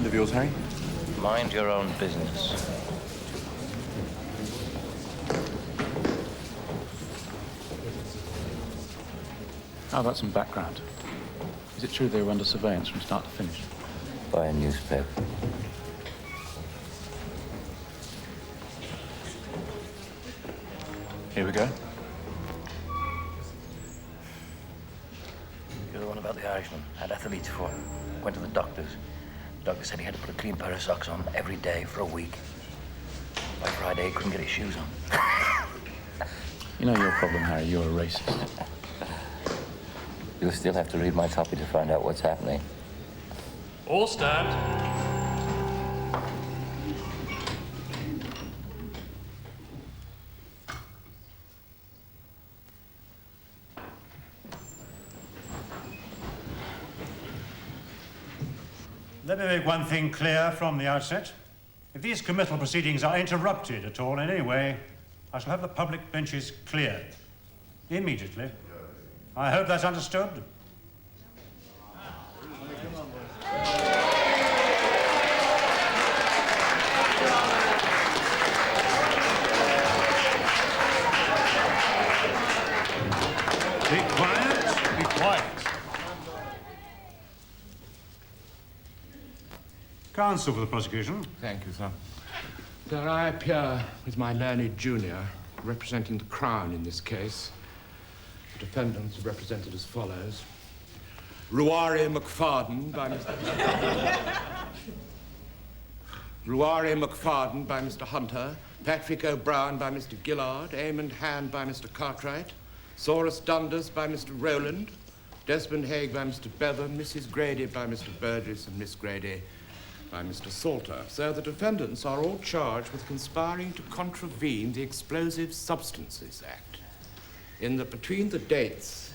Of yours, Harry? Mind your own business. How about some background? Is it true they were under surveillance from start to finish? By a newspaper. Here we go. You're the one about the Irishman. Had athletes for. Went to the doctors. The doctor said he had to put a clean pair of socks on every day for a week. By Friday, he couldn't get his shoes on. You know your problem, Harry. You're a racist. You'll still have to read my copy to find out what's happening. All stand. Let me make one thing clear from the outset. If these committal proceedings are interrupted at all in any way, I shall have the public benches cleared. Immediately. I hope that's understood. Be quiet. Be quiet. Counsel for the prosecution. Thank you, sir. Sir, I appear with my learned junior, representing the Crown in this case. The defendants are represented as follows. Ruari McFarden by Mr. Ruari McFarden by Mr. Hunter, Patrick O'Brien by Mr. Gillard, Eamonn Hand by Mr. Cartwright, Saurus Dundas by Mr. Rowland, Desmond Haig by Mr. Bevan, Mrs. Grady by Mr. Burgess, and Miss Grady by Mr. Salter. So the defendants are all charged with conspiring to contravene the Explosive Substances Act. Between the dates,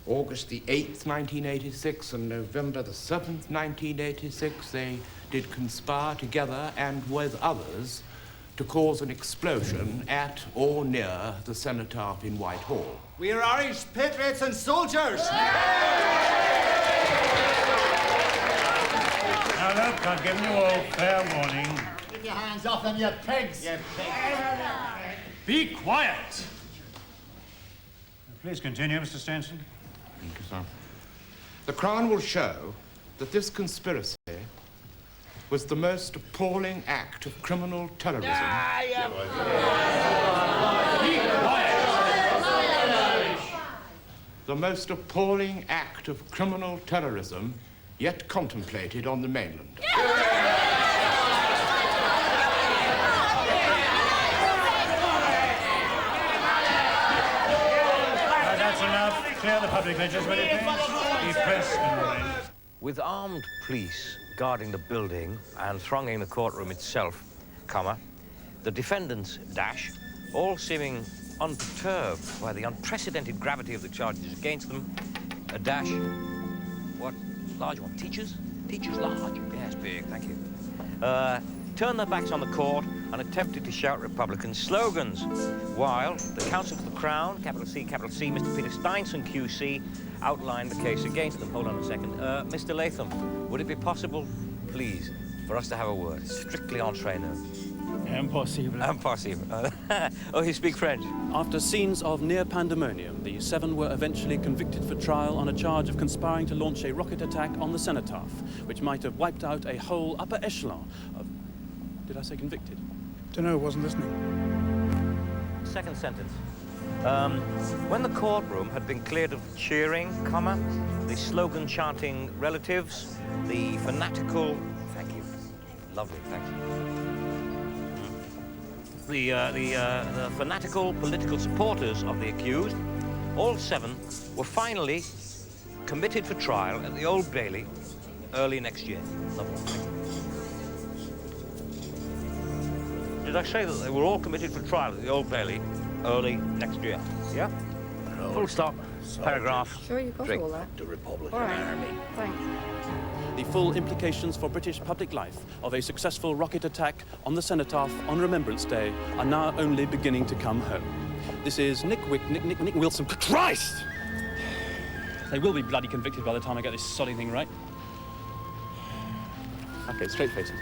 August the 8th, 1986, and November the 7th, 1986, they did conspire together and with others to cause an explosion at or near the Cenotaph in Whitehall. We are Irish patriots and soldiers! Now look, I've given you all fair warning. Get your hands off them, you pigs! Be quiet! Please continue, Mr. Stenson. Thank you, sir. The Crown will show that this conspiracy was the most appalling act of criminal terrorism. The most appalling act of criminal terrorism yet contemplated on the mainland. That's enough. Clear the public ledgers, will you please? Be pressed and arraigned. With armed police guarding the building and thronging the courtroom itself, the defendants, all seeming unperturbed by the unprecedented gravity of the charges against them, what large one? Teachers? Teachers large? Yes, big, thank you. Turned their backs on the court and attempted to shout Republican slogans, while the counsel for the Crown, capital C, Mr. Peter Steinson, QC, outlined the case against them. Hold on a second. Mr. Latham, would it be possible, please, for us to have a word? Strictly entre nous. Impossible. Impossible. Oh, you speak French? After scenes of near pandemonium, the 7 were eventually convicted for trial on a charge of conspiring to launch a rocket attack on the Cenotaph, which might have wiped out a whole upper echelon of... Did I say convicted? Dunno, wasn't listening. Second sentence. When the courtroom had been cleared of cheering, the slogan-chanting relatives, the fanatical... Thank you. Lovely, thanks. The fanatical political supporters of the accused, all 7 were finally committed for trial at the Old Bailey early next year. Lovely, thank you. Did I say that they were all committed for trial at the Old Bailey early next year? Yeah? No. Full stop. Paragraph. Sure you got all that? The Republican All right. Army. Thanks. The full implications for British public life of a successful rocket attack on the Cenotaph on Remembrance Day are now only beginning to come home. This is Nick Wilson. Christ! They will be bloody convicted by the time I get this sodding thing right. Okay, straight faces.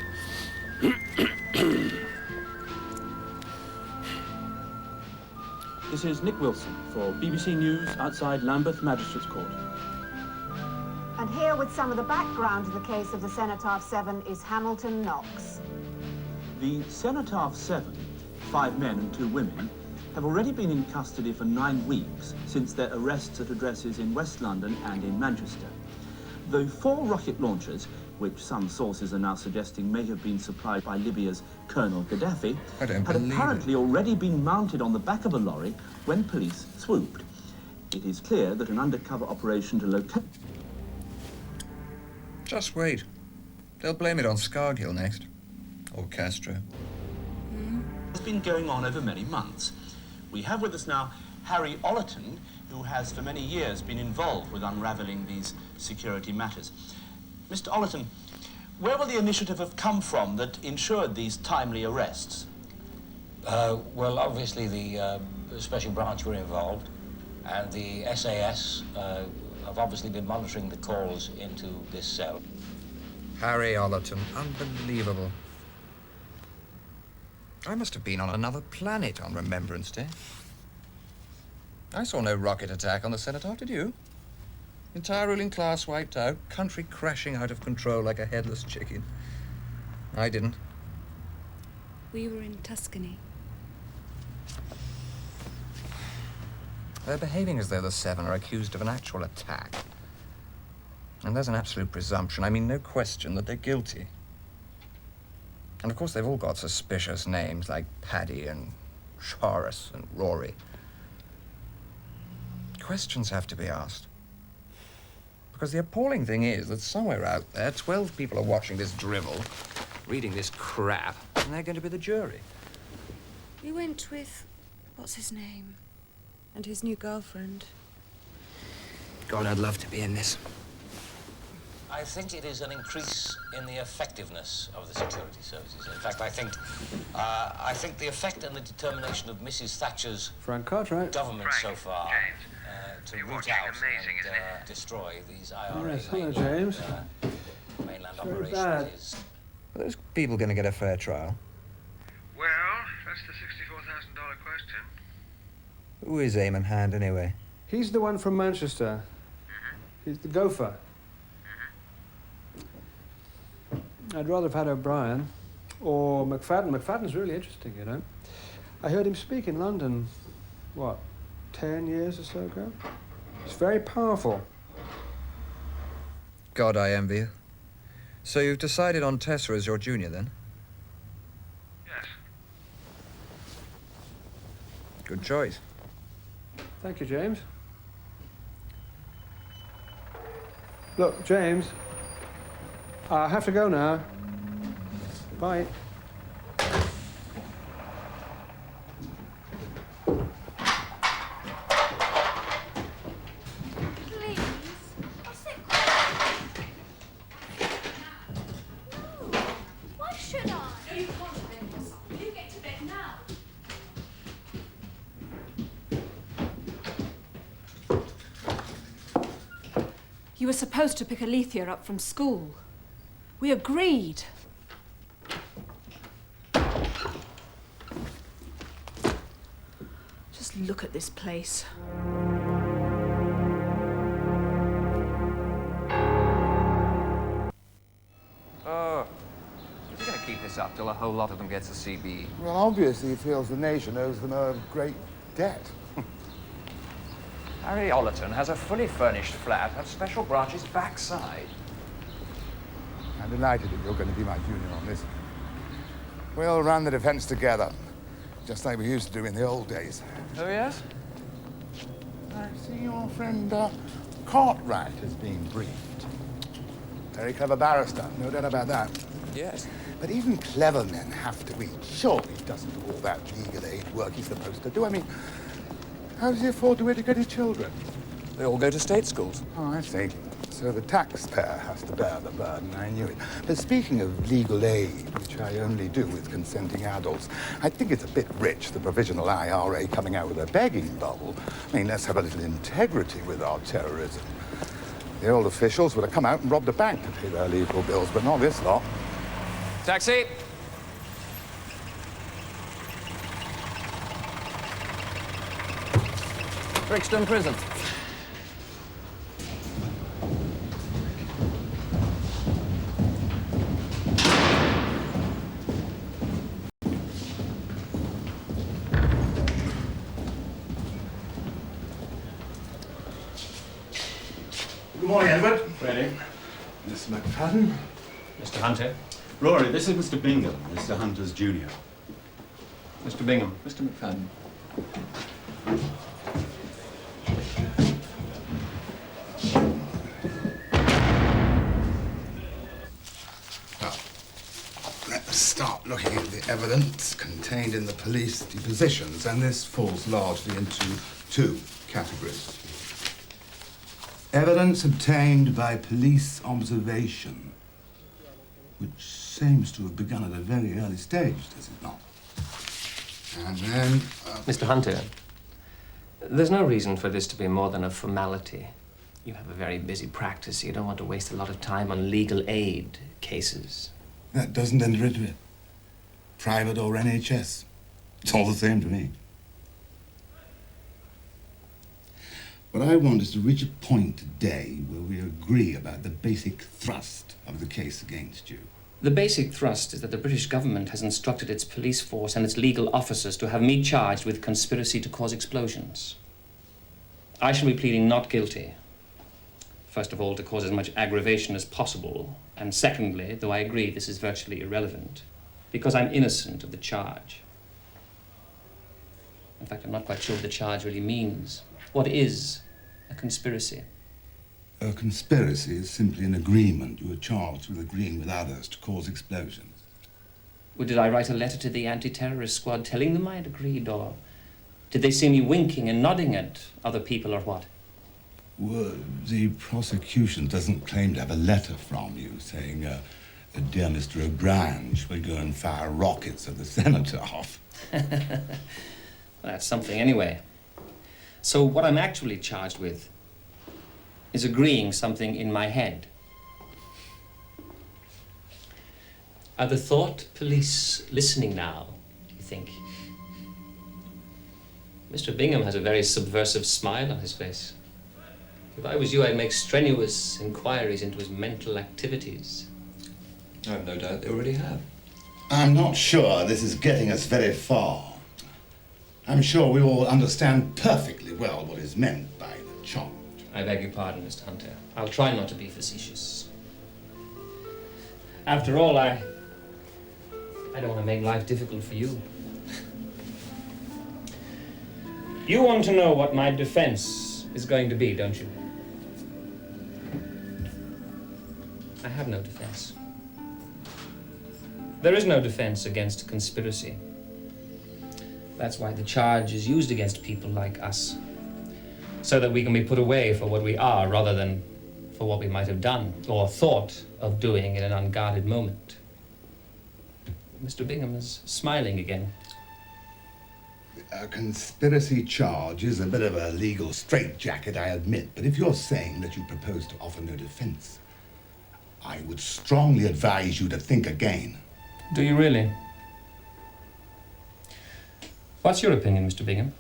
This is Nick Wilson for BBC News outside Lambeth Magistrates Court. And here with some of the background to the case of the Cenotaph 7 is Hamilton Knox. The Cenotaph 7, 5 men and 2 women, have already been in custody for 9 weeks since their arrests at addresses in West London and in Manchester. Though 4 rocket launchers, which some sources are now suggesting may have been supplied by Libya's Colonel Gaddafi, had apparently already been mounted on the back of a lorry when police swooped. It is clear that an undercover operation to locate... Just wait. They'll blame it on Scargill next. Or Castro. It's been going on over many months. We have with us now Harry Ollerton, who has for many years been involved with unravelling these security matters. Mr. Ollerton, where will the initiative have come from that ensured these timely arrests? Well, obviously the Special Branch were involved, and the SAS have obviously been monitoring the calls into this cell. Harry Ollerton, unbelievable. I must have been on another planet on Remembrance Day. I saw no rocket attack on the Cenotaph, did you? Entire ruling class wiped out, country crashing out of control like a headless chicken. I didn't. We were in Tuscany. They're behaving as though the 7 are accused of an actual attack. And there's an absolute presumption, I mean, no question, that they're guilty. And of course they've all got suspicious names like Paddy and Horace and Rory. Questions have to be asked. Because the appalling thing is that somewhere out there, 12 people are watching this drivel, reading this crap, and they're going to be the jury. We went with, what's his name? And his new girlfriend. God, I'd love to be in this. I think it is an increase in the effectiveness of the security services. In fact, I think the effect and the determination of Mrs. Thatcher's government so far to root out and destroy these IRA James. mainland operations is... Are those people going to get a fair trial? Well, that's the $64,000 question. Who is Eamonn Hand, anyway? He's the one from Manchester. He's the gopher. I'd rather have had O'Brien or McFadden. McFadden's really interesting, you know. I heard him speak in London, 10 years or so ago? He's very powerful. God, I envy you. So you've decided on Tessa as your junior, then? Yes. Good choice. Thank you, James. Look, James, I have to go now. Bye. Please, I'll sit No, why should I? No, you can't have any more supper. You get to bed now. You were supposed to pick Alethea up from school. We agreed. Just look at this place. Oh, is he going to keep this up till a whole lot of them gets a CBE? Well, obviously he feels the nation owes them a great debt. Harry Ollerton has a fully furnished flat at Special Branch's backside. I'm delighted that you're going to be my junior on this. We'll run the defense together, just like we used to do in the old days. Oh, yes? I see your friend Cartwright has been briefed. Very clever barrister, no doubt about that. Yes. But even clever men have to eat. Surely he doesn't do all that legal aid work he's supposed to do. I mean, how does he afford to educate his children? They all go to state schools. Oh, I see. So the taxpayer has to bear the burden. I knew it. But speaking of legal aid, which I only do with consenting adults, I think it's a bit rich, the provisional IRA coming out with a begging bowl. I mean, let's have a little integrity with our terrorism. The old officials would have come out and robbed a bank to pay their legal bills, but not this lot. Taxi! Brixton Prison. Good morning, Edward. Ready. Mr. McFadden. Mr. Hunter. Rory, this is Mr. Bingham, Mr. Hunter's junior. Mr. Bingham. Mr. McFadden. Well, let's start looking at the evidence contained in the police depositions, and this falls largely into two categories. Evidence obtained by police observation, which seems to have begun at a very early stage, does it not? And then... Mr. Hunter, there's no reason for this to be more than a formality. You have a very busy practice, so you don't want to waste a lot of time on legal aid cases. That doesn't enter into it. Private or NHS. It's all the same to me. What I want is to reach a point today where we agree about the basic thrust of the case against you. The basic thrust is that the British government has instructed its police force and its legal officers to have me charged with conspiracy to cause explosions. I shall be pleading not guilty. First of all, to cause as much aggravation as possible. And secondly, though I agree this is virtually irrelevant, because I'm innocent of the charge. In fact, I'm not quite sure what the charge really means. What is a conspiracy? A conspiracy is simply an agreement. You are charged with agreeing with others to cause explosions. Well, did I write a letter to the anti-terrorist squad telling them I had agreed, or did they see me winking and nodding at other people, or what? Well, the prosecution doesn't claim to have a letter from you saying, dear Mr. O'Brien, shall we go and fire rockets at the Cenotaph? Well, that's something anyway. So what I'm actually charged with is agreeing something in my head. Are the thought police listening now, do you think? Mr. Bingham has a very subversive smile on his face. If I was you, I'd make strenuous inquiries into his mental activities. I have no doubt they already have. I'm not sure this is getting us very far. I'm sure we all understand perfectly well what is meant by the charge. I beg your pardon, Mr. Hunter. I'll try not to be facetious. After all, I don't want to make life difficult for you. You want to know what my defense is going to be, don't you? I have no defense. There is no defense against conspiracy. That's why the charge is used against people like us, so that we can be put away for what we are rather than for what we might have done or thought of doing in an unguarded moment. Mr. Bingham is smiling again. A conspiracy charge is a bit of a legal straitjacket, I admit, but if you're saying that you propose to offer no defense, I would strongly advise you to think again. Do you really? What's your opinion, Mr. Bingham?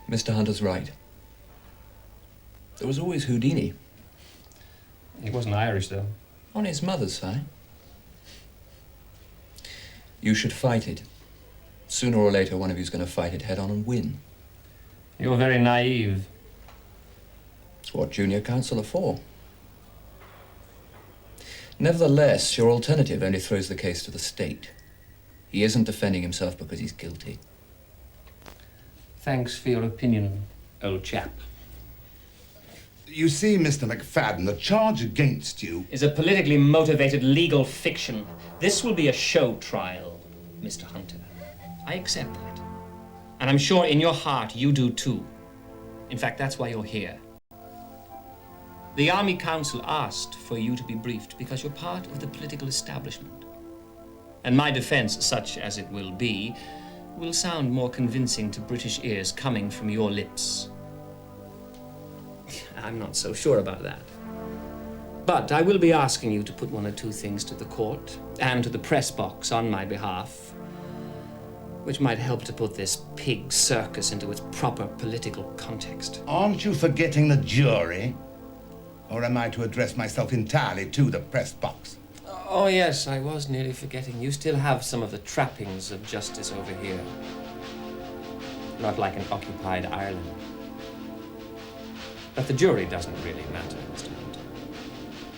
Mr. Hunter's right. There was always Houdini. He wasn't Irish, though. On his mother's side. You should fight it. Sooner or later, one of you's going to fight it head on and win. You're very naive. It's what junior counsel are for. Nevertheless, your alternative only throws the case to the state. He isn't defending himself because he's guilty. Thanks for your opinion, old chap. You see, Mr. McFadden, the charge against you is a politically motivated legal fiction. This will be a show trial, Mr. Hunter. I accept that. And I'm sure in your heart you do too. In fact, that's why you're here. The Army Council asked for you to be briefed because you're part of the political establishment. And my defense, such as it will be, will sound more convincing to British ears coming from your lips. I'm not so sure about that. But I will be asking you to put one or two things to the court and to the press box on my behalf, which might help to put this pig circus into its proper political context. Aren't you forgetting the jury? Or am I to address myself entirely to the press box? Oh, yes, I was nearly forgetting. You still have some of the trappings of justice over here. Not like in occupied Ireland. But the jury doesn't really matter, Mr. Hunter.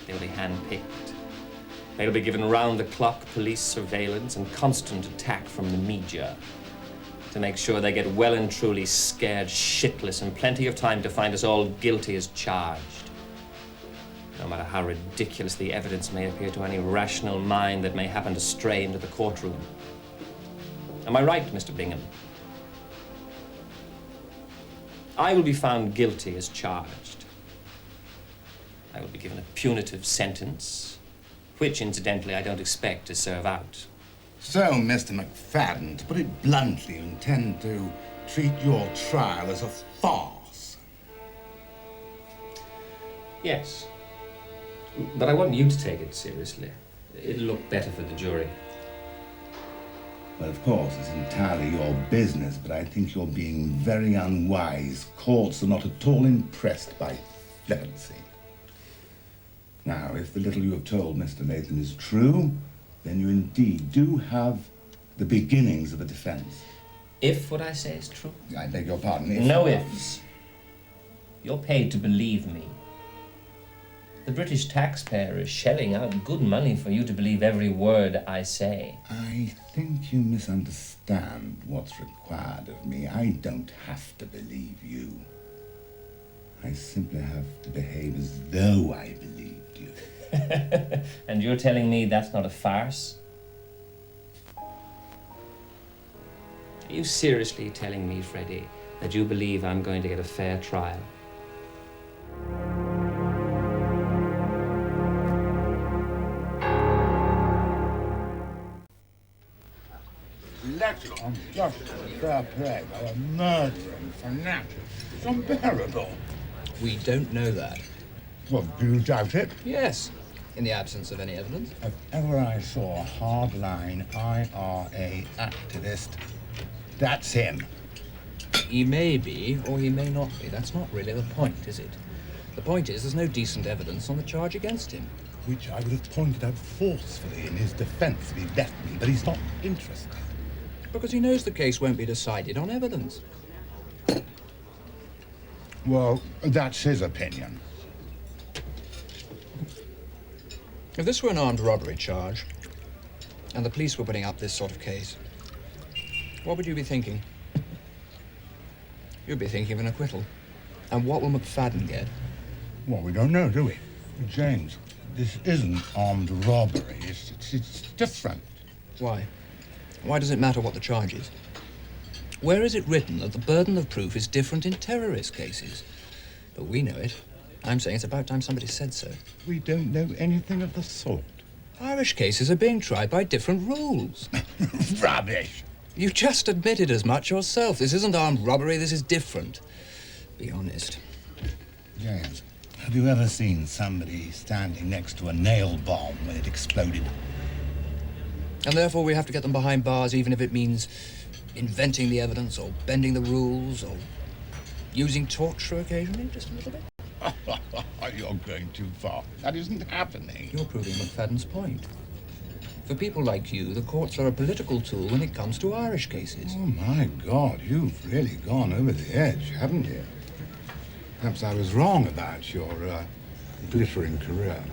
They'll be hand-picked. They'll be given round-the-clock police surveillance and constant attack from the media to make sure they get well and truly scared shitless and plenty of time to find us all guilty as charged. No matter how ridiculous the evidence may appear to any rational mind that may happen to stray into the courtroom. Am I right, Mr. Bingham? I will be found guilty as charged. I will be given a punitive sentence, which, incidentally, I don't expect to serve out. So, Mr. McFadden, to put it bluntly, you intend to treat your trial as a farce? Yes. But I want you to take it seriously. It'll look better for the jury. Well, of course, it's entirely your business, but I think you're being very unwise. Courts are not at all impressed by flippancy. Now, if the little you have told Mr. Nathan is true, then you indeed do have the beginnings of a defense. If what I say is true? I beg your pardon. No ifs. You're paid to believe me. The British taxpayer is shelling out good money for you to believe every word I say. I think you misunderstand what's required of me. I don't have to believe you. I simply have to behave as though I believed you. And you're telling me that's not a farce? Are you seriously telling me, Freddie, that you believe I'm going to get a fair trial? Let on justice and fair play by a murdering fanatic. It's unbearable. We don't know that. Well, do you doubt it? Yes, in the absence of any evidence. If ever I saw a hardline IRA activist, that's him. He may be, or he may not be. That's not really the point, is it? The point is there's no decent evidence on the charge against him. Which I would have pointed out forcefully in his defense if he'd left me, but he's not interested. Because he knows the case won't be decided on evidence. Well, that's his opinion. If this were an armed robbery charge, and the police were putting up this sort of case, what would you be thinking? You'd be thinking of an acquittal. And what will McFadden get? Well, we don't know, do we? James, this isn't armed robbery. It's different. Why? Why does it matter what the charge is? Where is it written that the burden of proof is different in terrorist cases? But we know it. I'm saying it's about time somebody said so. We don't know anything of the sort. Irish cases are being tried by different rules. Rubbish! You just admitted as much yourself. This isn't armed robbery, this is different. Be honest. James, have you ever seen somebody standing next to a nail bomb when it exploded? And therefore we have to get them behind bars, even if it means inventing the evidence or bending the rules or using torture occasionally, just a little bit. You're going too far. That isn't happening. You're proving McFadden's point. For people like you, the courts are a political tool when it comes to Irish cases. Oh, my God, you've really gone over the edge, haven't you? Perhaps I was wrong about your glittering career.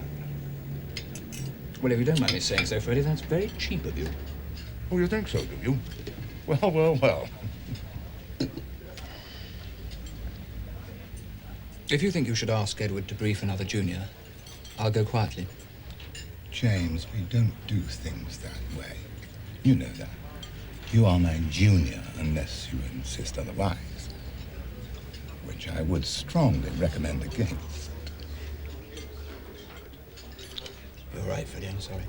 Well, if you don't mind me saying so, Freddie, that's very cheap of you. Oh, you think so, do you? Well, well, well. If you think you should ask Edward to brief another junior, I'll go quietly. James, we don't do things that way. You know that. You are my junior unless you insist otherwise, which I would strongly recommend against. You're right, Freddie, I'm sorry.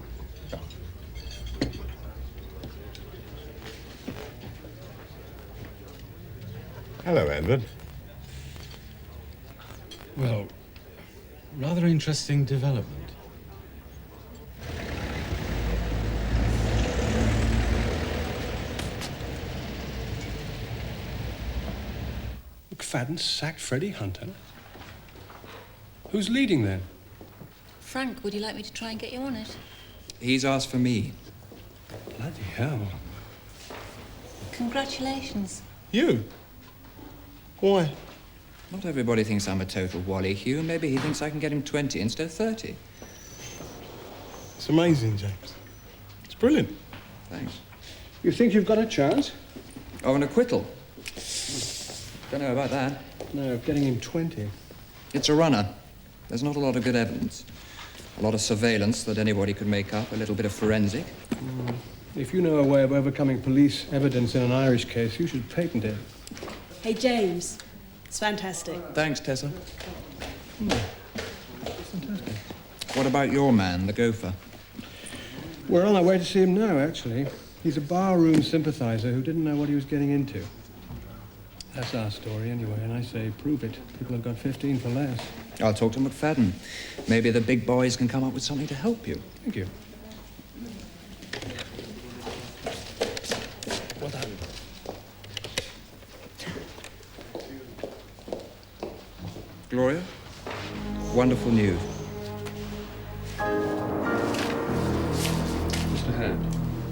Hello, Edward. Well, rather interesting development. McFadden sacked Freddie Hunter. Who's leading then? Frank, would you like me to try and get you on it? He's asked for me. Bloody hell. Congratulations. You? Why? Not everybody thinks I'm a total wally, Hugh. Maybe he thinks I can get him 20 instead of 30. It's amazing, James. It's brilliant. Thanks. You think you've got a chance? Oh, an acquittal? Don't know about that. No, getting him 20. It's a runner. There's not a lot of good evidence. A lot of surveillance that anybody could make up, a little bit of forensic. If you know a way of overcoming police evidence in an Irish case, you should patent it. Hey, James. It's fantastic. Thanks, Tessa. What about your man, the gopher? We're on our way to see him now, actually. He's a barroom sympathizer who didn't know what he was getting into. That's our story, anyway, and I say prove it. People have got 15 for less. I'll talk to McFadden. Maybe the big boys can come up with something to help you. Thank you. Well done. Gloria, wonderful news. Mr. Hand.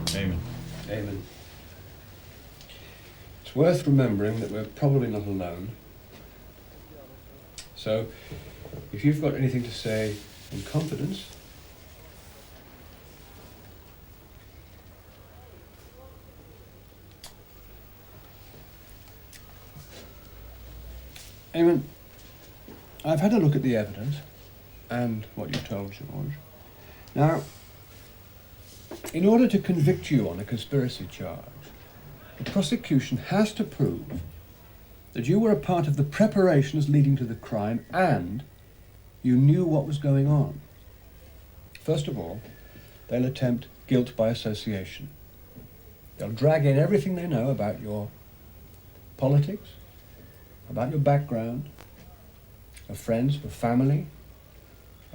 Eamonn. Eamonn. It's worth remembering that we're probably not alone. So, if you've got anything to say in confidence... Eamonn, I've had a look at the evidence and what you told George. Now, in order to convict you on a conspiracy charge, the prosecution has to prove that you were a part of the preparations leading to the crime and you knew what was going on. First of all, they'll attempt guilt by association. They'll drag in everything they know about your politics, about your background, your friends, your family,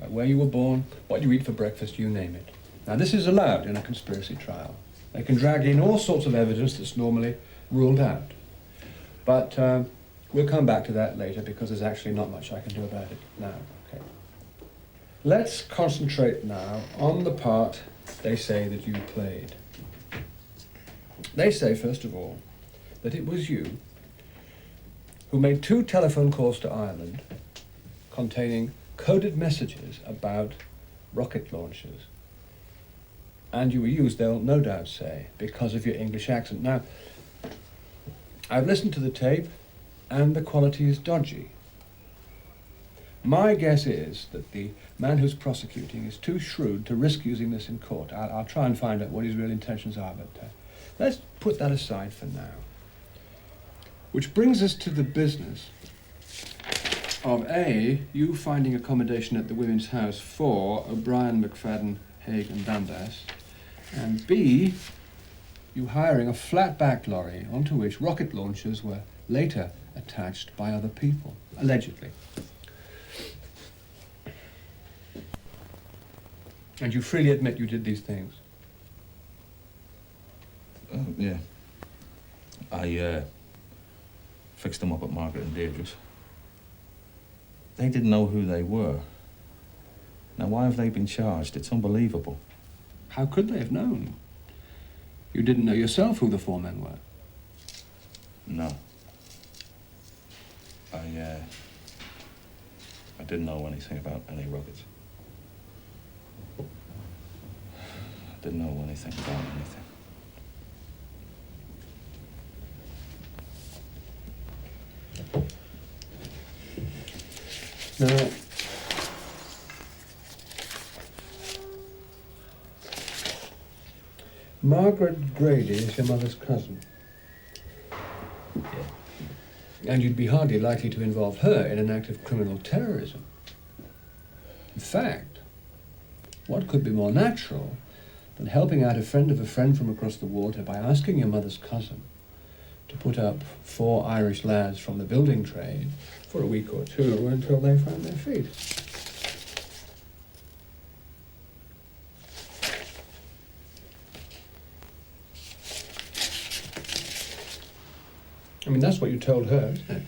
where you were born, what you eat for breakfast, you name it. Now, this is allowed in a conspiracy trial. They can drag in all sorts of evidence that's normally ruled out. But we'll come back to that later because there's actually not much I can do about it now. Okay. Let's concentrate now on the part they say that you played. They say, first of all, that it was you who made 2 telephone calls to Ireland containing coded messages about rocket launchers. And you were used, they'll no doubt say, because of your English accent. Now, I've listened to the tape, and the quality is dodgy. My guess is that the man who's prosecuting is too shrewd to risk using this in court. I'll try and find out what his real intentions are, but let's put that aside for now. Which brings us to the business of A, you finding accommodation at the women's house for O'Brien, McFadden, Haig and Dundas, and B, you hiring a flat-back lorry onto which rocket launchers were later attached by other people, allegedly. And you freely admit you did these things? Yeah. I fixed them up at Margaret and Deirdre's. They didn't know who they were. Now, why have they been charged? It's unbelievable. How could they have known? You didn't know yourself who the 4 men were? No. I didn't know anything about any rockets. I didn't know anything about anything. Now, Margaret Grady is your mother's cousin. Yeah. And you'd be hardly likely to involve her in an act of criminal terrorism. In fact, what could be more natural than helping out a friend of a friend from across the water by asking your mother's cousin to put up 4 Irish lads from the building trade for a week or 2 until they found their feet? I mean, that's what you told her, isn't it?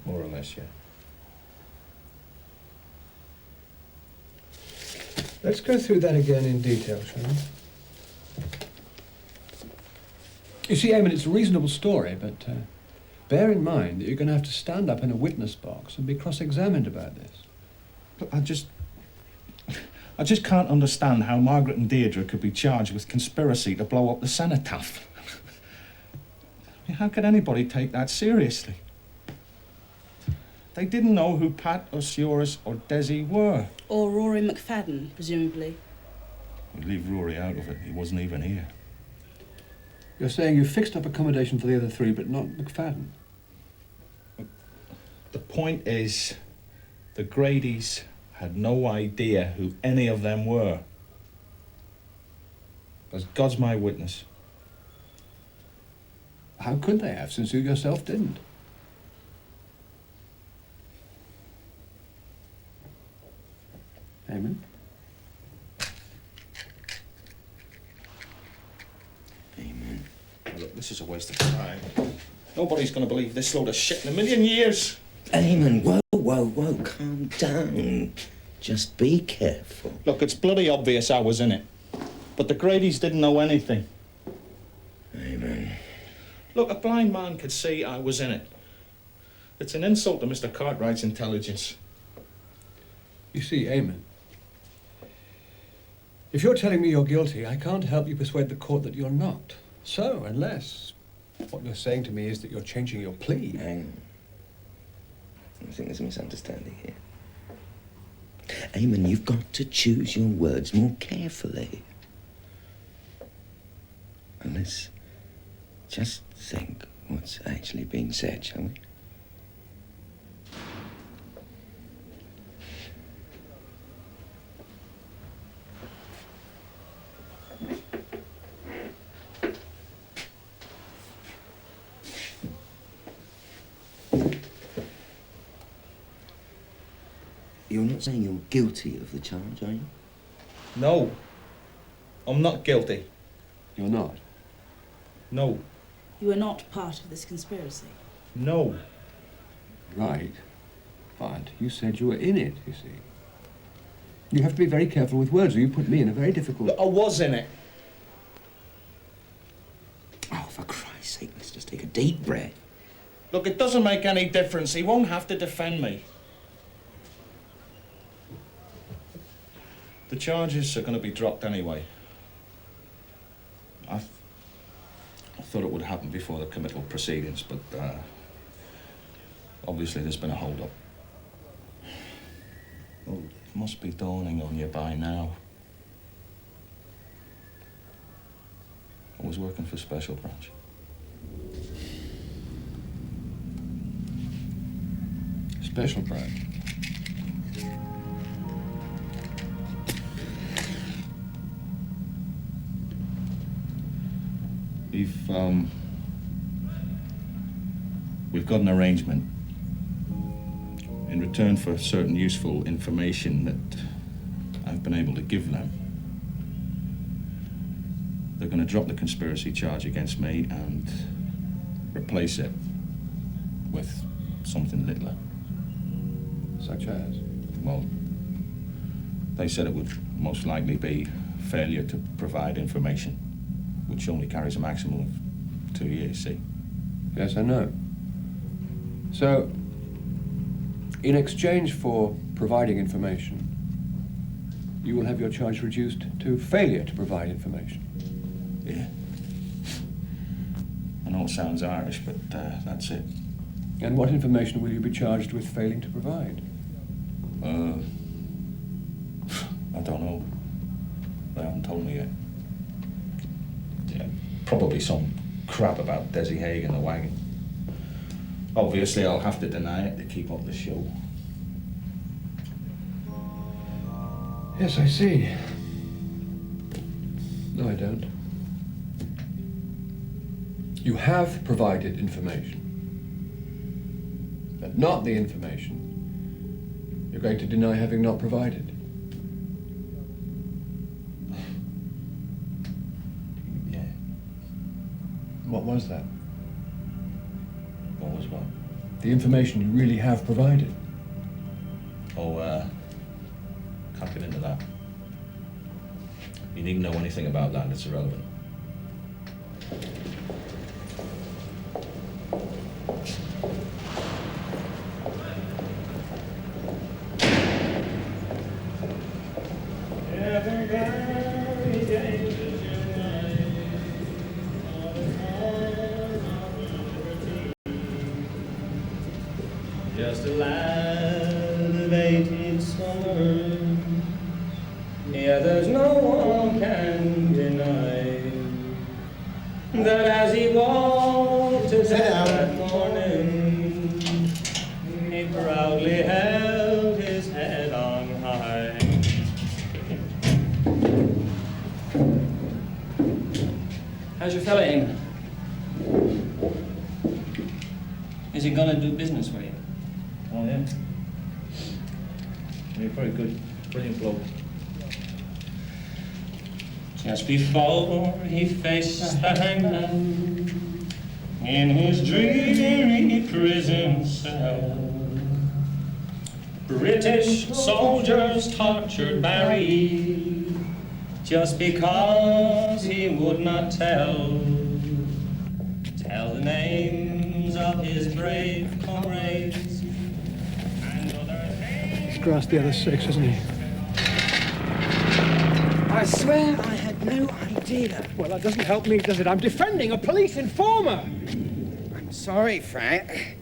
More or less, yeah. Let's go through that again in detail, shall we? You see, Eamonn, it's a reasonable story, but bear in mind that you're going to have to stand up in a witness box and be cross-examined about this. But I just can't understand how Margaret and Deirdre could be charged with conspiracy to blow up the Cenotaph. How could anybody take that seriously? They didn't know who Pat or Cyrus or Desi were. Or Rory McFadden, presumably. We leave Rory out of it. He wasn't even here. You're saying you fixed up accommodation for the other 3, but not McFadden? The point is, the Gradys had no idea who any of them were. As God's my witness. How could they have, since you yourself didn't? Eamonn? Eamonn. Look, this is a waste of time. Nobody's going to believe this load of shit in a million years. Eamonn, whoa, calm down. Just be careful. Look, it's bloody obvious I was in it. But the Gradys didn't know anything. Eamonn. Look, a blind man could see I was in it. It's an insult to Mr. Cartwright's intelligence. You see, Eamonn, if you're telling me you're guilty, I can't help you persuade the court that you're not. So, unless what you're saying to me is that you're changing your plea... Hang on. I think there's a misunderstanding here. Eamonn, you've got to choose your words more carefully. And let's just think what's actually being said, shall we? You're not saying you're guilty of the charge, are you? No. I'm not guilty. You're not? No. You are not part of this conspiracy. No. Right. But you said you were in it, you see. You have to be very careful with words, or you put me in a very difficult... I was in it. Oh, for Christ's sake, let's just take a deep breath. Look, it doesn't make any difference. He won't have to defend me. The charges are going to be dropped anyway. I thought it would happen before the committal proceedings, but obviously there's been a hold-up. Well, it must be dawning on you by now. I was working for Special Branch. Special Branch? We've got an arrangement. In return for certain useful information that I've been able to give them, they're going to drop the conspiracy charge against me and replace it with something littler. Such as? Well, they said it would most likely be failure to provide information, which only carries a maximum of 2 years, see? Yes, I know. So, in exchange for providing information, you will have your charge reduced to failure to provide information. Yeah. I know it sounds Irish, but that's it. And what information will you be charged with failing to provide? I don't know. They haven't told me yet. Yeah, probably some crap about Desi Haig and the wagon. Obviously, I'll have to deny it to keep up the show. Yes, I see. No, I don't. You have provided information, but not the information you're going to deny having not provided. Yeah. What was that? What was what? The information you really have provided. Oh, can't get into that. You needn't know anything about that, it's irrelevant. Just a land of 18 summers. Yeah, there's no one can deny that as he walked to bed that morning, he proudly held his head on high. How's your fella, Eamonn? Is he gonna do business for you? Oh, yeah. You're very good. Brilliant bloke. Just before he faced the hangman in his dreary prison cell, British soldiers tortured Barry just because he would not tell the names of his brave comrades grasped the other 6, hasn't he? I swear I had no idea. Well, that doesn't help me, does it? I'm defending a police informer. I'm sorry, Frank,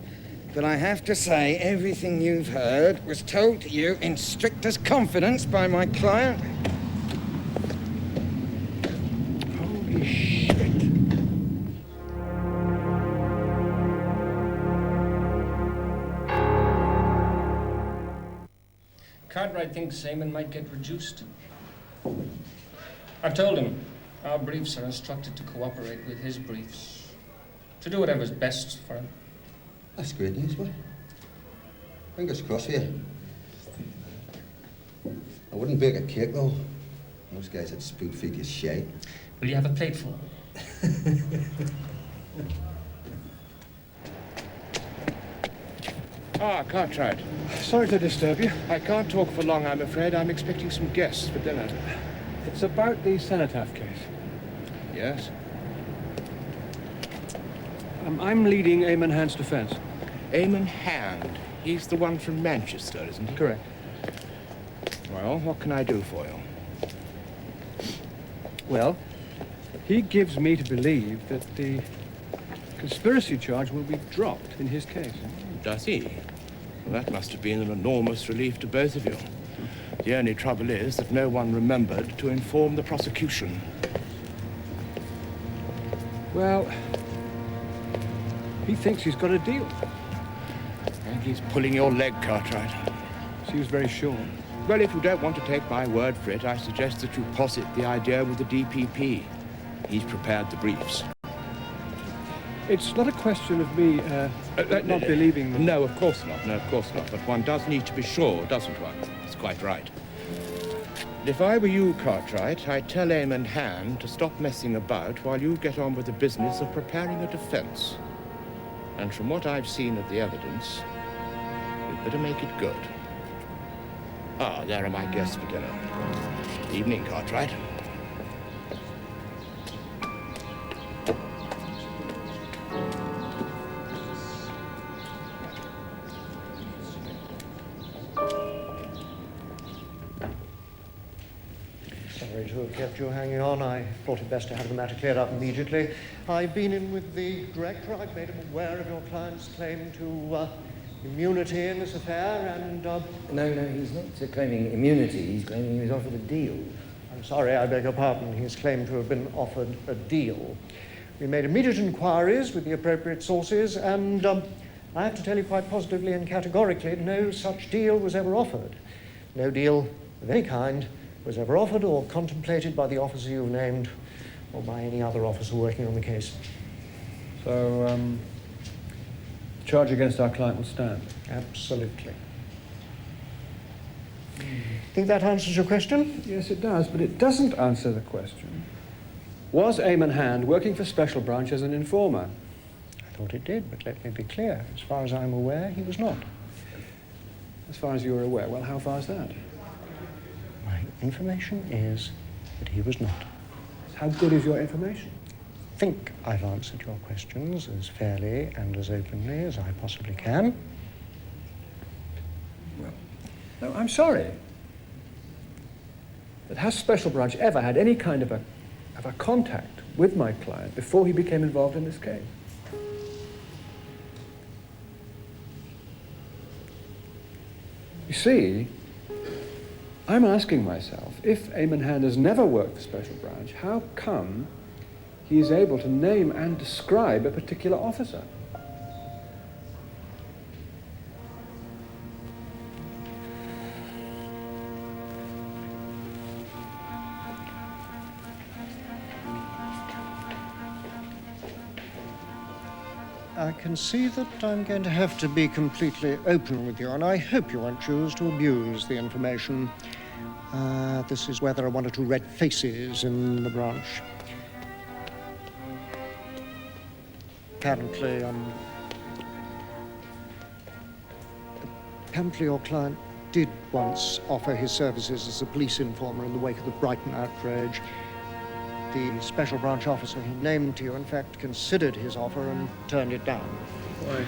but I have to say everything you've heard was told to you in strictest confidence by my client. Holy shit. Cartwright thinks Eamonn might get reduced. I've told him our briefs are instructed to cooperate with his briefs, to do whatever's best for him. That's great news, boy. Fingers crossed here. I wouldn't bake a cake, though. Most guys would spoon-feed you shite. Will you have a plateful? Ah, Cartwright. Sorry to disturb you. I can't talk for long, I'm afraid. I'm expecting some guests for dinner. It's about the Cenotaph case. Yes? I'm leading Eamonn Hand's defense. Eamonn Hand. He's the one from Manchester, isn't he? Correct. Well, what can I do for you? Well, he gives me to believe that the conspiracy charge will be dropped in his case. Does he? Well, that must have been an enormous relief to both of you. The only trouble is that no one remembered to inform the prosecution. Well, he thinks he's got a deal. I think he's pulling your leg, Cartwright. She was very sure. Well, if you don't want to take my word for it, I suggest that you posit the idea with the DPP. He's prepared the briefs. It's not a question of me not believing them. No, of course not. No, of course not. But one does need to be sure, doesn't one? That's quite right. If I were you, Cartwright, I'd tell Eamonn Hand to stop messing about while you get on with the business of preparing a defense. And from what I've seen of the evidence, we'd better make it good. Ah, there are my guests for dinner. Evening, Cartwright. Sorry to have kept you hanging on. I thought it best to have the matter cleared up immediately. I've been in with the director. I've made him aware of your client's claim to immunity in this affair, and... No, he's not claiming immunity. He's claiming he was offered a deal. I'm sorry, I beg your pardon. He's claimed to have been offered a deal. We made immediate inquiries with the appropriate sources, and I have to tell you quite positively and categorically, no such deal was ever offered. No deal of any kind was ever offered or contemplated by the officer you've named or by any other officer working on the case. So, the charge against our client will stand? Absolutely. Think that answers your question? Yes, it does, but it doesn't answer the question. Was Eamonn Hand working for Special Branch as an informer? I thought it did, but let me be clear. As far as I'm aware, he was not. As far as you're aware, well, how far is that? My information is that he was not. How good is your information? I think I've answered your questions as fairly and as openly as I possibly can. Well, no, I'm sorry. But has Special Branch ever had any kind of a contact with my client before he became involved in this case? You see, I'm asking myself, if Eamonn Hand has never worked for Special Branch, how come he is able to name and describe a particular officer? I can see that I'm going to have to be completely open with you, and I hope you won't choose to abuse the information. This is where there are one or two red faces in the branch. Apparently your client did once offer his services as a police informer in the wake of the Brighton outrage. The Special Branch officer he named to you, in fact, considered his offer and turned it down. Why?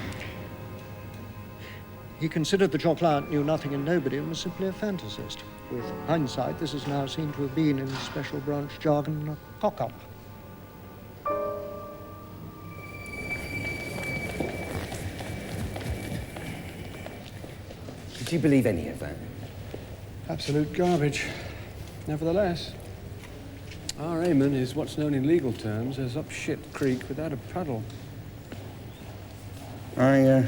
He considered that your client knew nothing and nobody and was simply a fantasist. With hindsight, this is now seen to have been, in special branch jargon, a cock-up. Did you believe any of that? Absolute garbage. Nevertheless, our Eamonn is what's known in legal terms as up shit creek without a paddle. I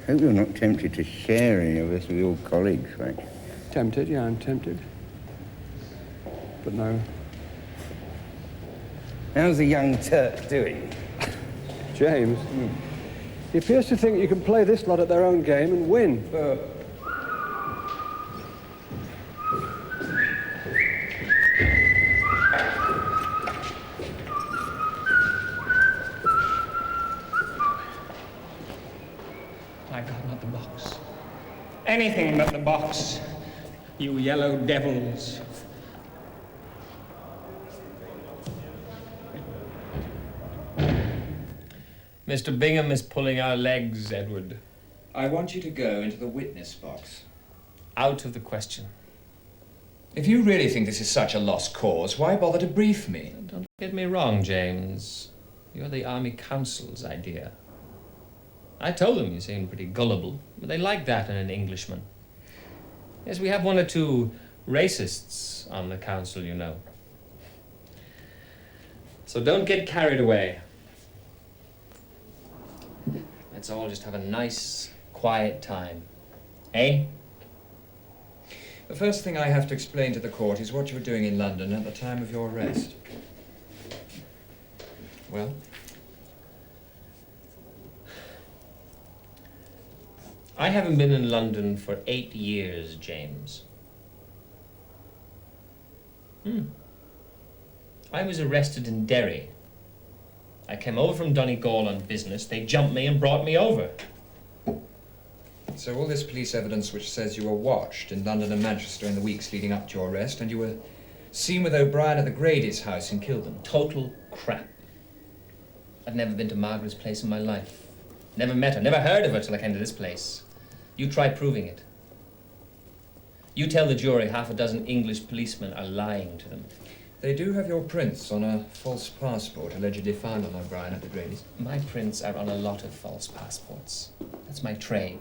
hope you're not tempted to share any of this with your colleagues, Frank. Tempted, yeah, I'm tempted. But no. How's the young Turk doing? James? He appears to think you can play this lot at their own game and win. My God, not the box. Anything but the box, you yellow devils. Mr. Bingham is pulling our legs, Edward. I want you to go into the witness box. Out of the question. If you really think this is such a lost cause, why bother to brief me? Don't get me wrong, James. You're the Army Council's idea. I told them you seemed pretty gullible, but they like that in an Englishman. Yes, we have one or two racists on the council, you know. So don't get carried away. Let's all just have a nice, quiet time. Eh? The first thing I have to explain to the court is what you were doing in London at the time of your arrest. Well? I haven't been in London for 8 years, James. I was arrested in Derry. I came over from Donegal on business. They jumped me and brought me over. So all this police evidence which says you were watched in London and Manchester in the weeks leading up to your arrest, and you were seen with O'Brien at the Grady's house in Kilburn. Total crap. I've never been to Margaret's place in my life. Never met her, never heard of her till I came to this place. You try proving it. You tell the jury half a dozen English policemen are lying to them. They do have your prints on a false passport allegedly found on O'Brien at the Grady's. My prints are on a lot of false passports. That's my trade.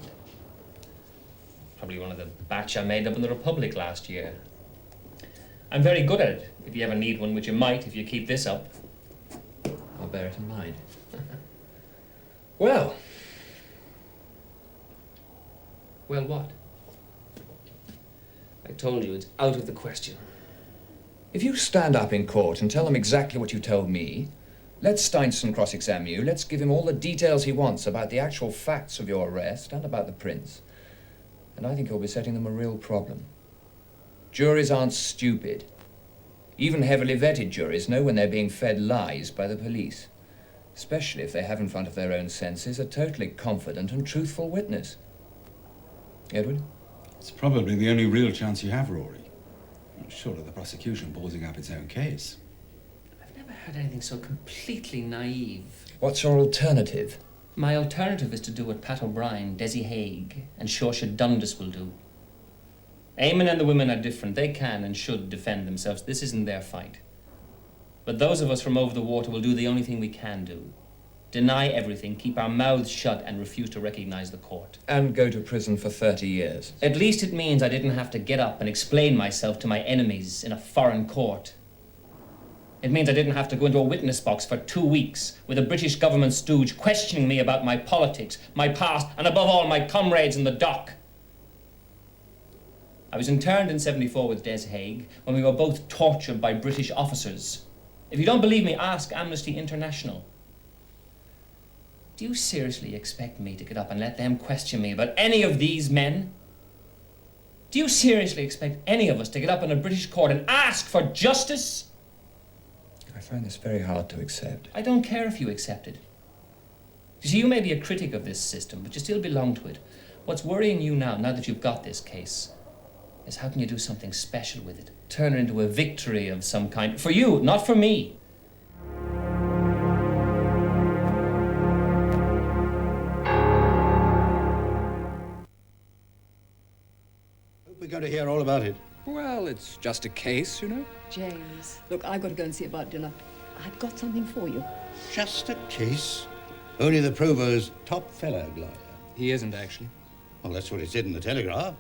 Probably one of the batch I made up in the Republic last year. I'm very good at it, if you ever need one, which you might if you keep this up. I'll bear it in mind. Well. Well, what? I told you it's out of the question. If you stand up in court and tell them exactly what you told me, let Steinson cross-examine you, let's give him all the details he wants about the actual facts of your arrest and about the prints. And I think you'll be setting them a real problem. Juries aren't stupid. Even heavily vetted juries know when they're being fed lies by the police, especially if they have in front of their own senses a totally confident and truthful witness. Edward? It's probably the only real chance you have, Rory. Short of the prosecution ballsing up its own case. I've never heard anything so completely naive. What's your alternative? My alternative is to do what Pat O'Brien, Desi Haig, and Saoirse Dundas will do. Eamonn and the women are different. They can and should defend themselves. This isn't their fight. But those of us from over the water will do the only thing we can do. Deny everything, keep our mouths shut, and refuse to recognize the court. And go to prison for 30 years. At least it means I didn't have to get up and explain myself to my enemies in a foreign court. It means I didn't have to go into a witness box for 2 weeks with a British government stooge questioning me about my politics, my past, and above all, my comrades in the dock. I was interned in '74 with Des Haig when we were both tortured by British officers. If you don't believe me, ask Amnesty International. Do you seriously expect me to get up and let them question me about any of these men? Do you seriously expect any of us to get up in a British court and ask for justice? I find this very hard to accept. I don't care if you accept it. You see, you may be a critic of this system, but you still belong to it. What's worrying you now that you've got this case, is how can you do something special with it? Turn it into a victory of some kind. For you, not for me. Hope we're going to hear all about it. Well, it's just a case, you know. James, look, I've got to go and see about dinner. I've got something for you. Just a case? Only the Provost's top fellow, Glider. He isn't, actually. Well, that's what it said in the Telegraph.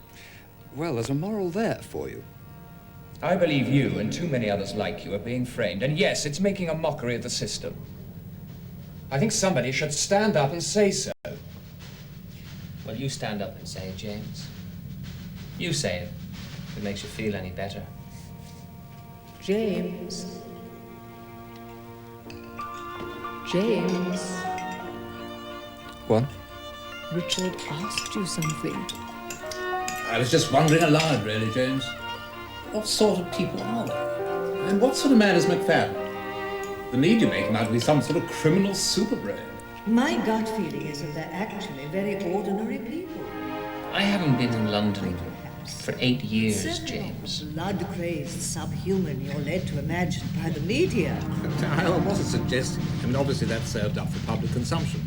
Well, there's a moral there for you. I believe you and too many others like you are being framed, and yes, it's making a mockery of the system. I think somebody should stand up and say so. Well, you stand up and say it, James. You say it, if it makes you feel any better. James. James. What? Richard asked you something. I was just wondering aloud, really, James. What sort of people are they? And what sort of man is McFadden? The media make him out to be some sort of criminal superbrain. My gut feeling is that they're actually very ordinary people. I haven't been in London for 8 years, James. Blood-crazed subhuman you're led to imagine by the media. I wasn't suggesting. I mean, obviously that's served up for public consumption.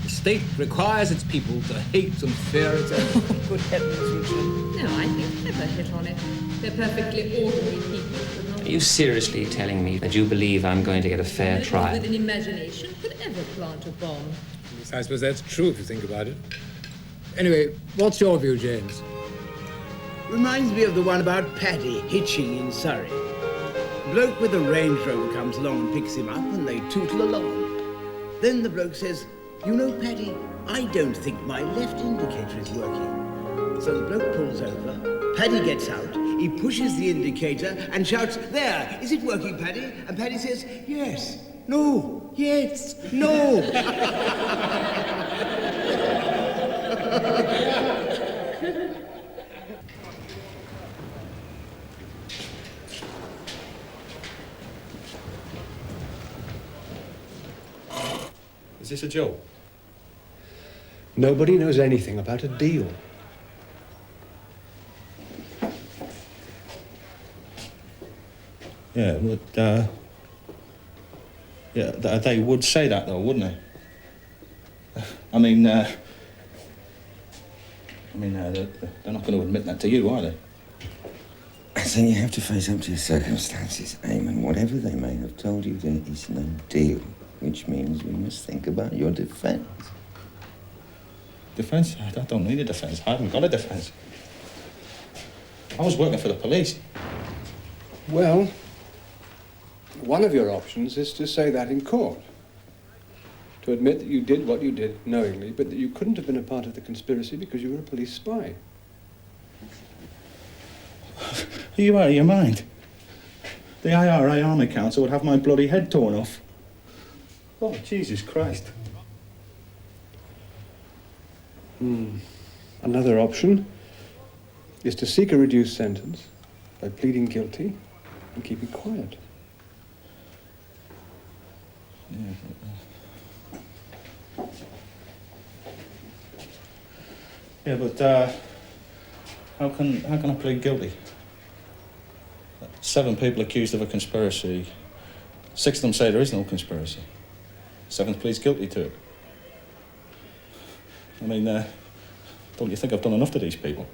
The state requires its people to hate and fear its enemies. Good heavens, Richard. No, I think they've hit on it. They're perfectly ordinary people. Are you seriously telling me that you believe I'm going to get a fair trial? With an imagination could ever plant a bomb. Yes, I suppose that's true if you think about it. Anyway, what's your view, James? Reminds me of the one about Paddy hitching in Surrey. The bloke with the Range Rover comes along and picks him up and they tootle along. Then the bloke says, "You know, Paddy, I don't think my left indicator is working." So the bloke pulls over, Paddy gets out, he pushes the indicator and shouts, "There, is it working, Paddy?" And Paddy says, "Yes, no, yes, no." Is this a joke? Nobody knows anything about a deal. Yeah, but, they would say that, though, wouldn't they? I mean, they're not going to admit that to you, are they? I think you have to face up to your circumstances, Eamonn. Whatever they may have told you, there is no deal, which means we must think about your defence. Defence? I don't need a defence. I haven't got a defence. I was working for the police. Well, one of your options is to say that in court. To admit that you did what you did knowingly, but that you couldn't have been a part of the conspiracy because you were a police spy. Are you out of your mind? The IRA Army Council would have my bloody head torn off. Oh, Jesus Christ. Another option is to seek a reduced sentence by pleading guilty and keeping quiet. Yeah, but how can I plead guilty? 7 people accused of a conspiracy. 6 of them say there is no conspiracy. 7th pleads guilty to it. I mean, don't you think I've done enough to these people?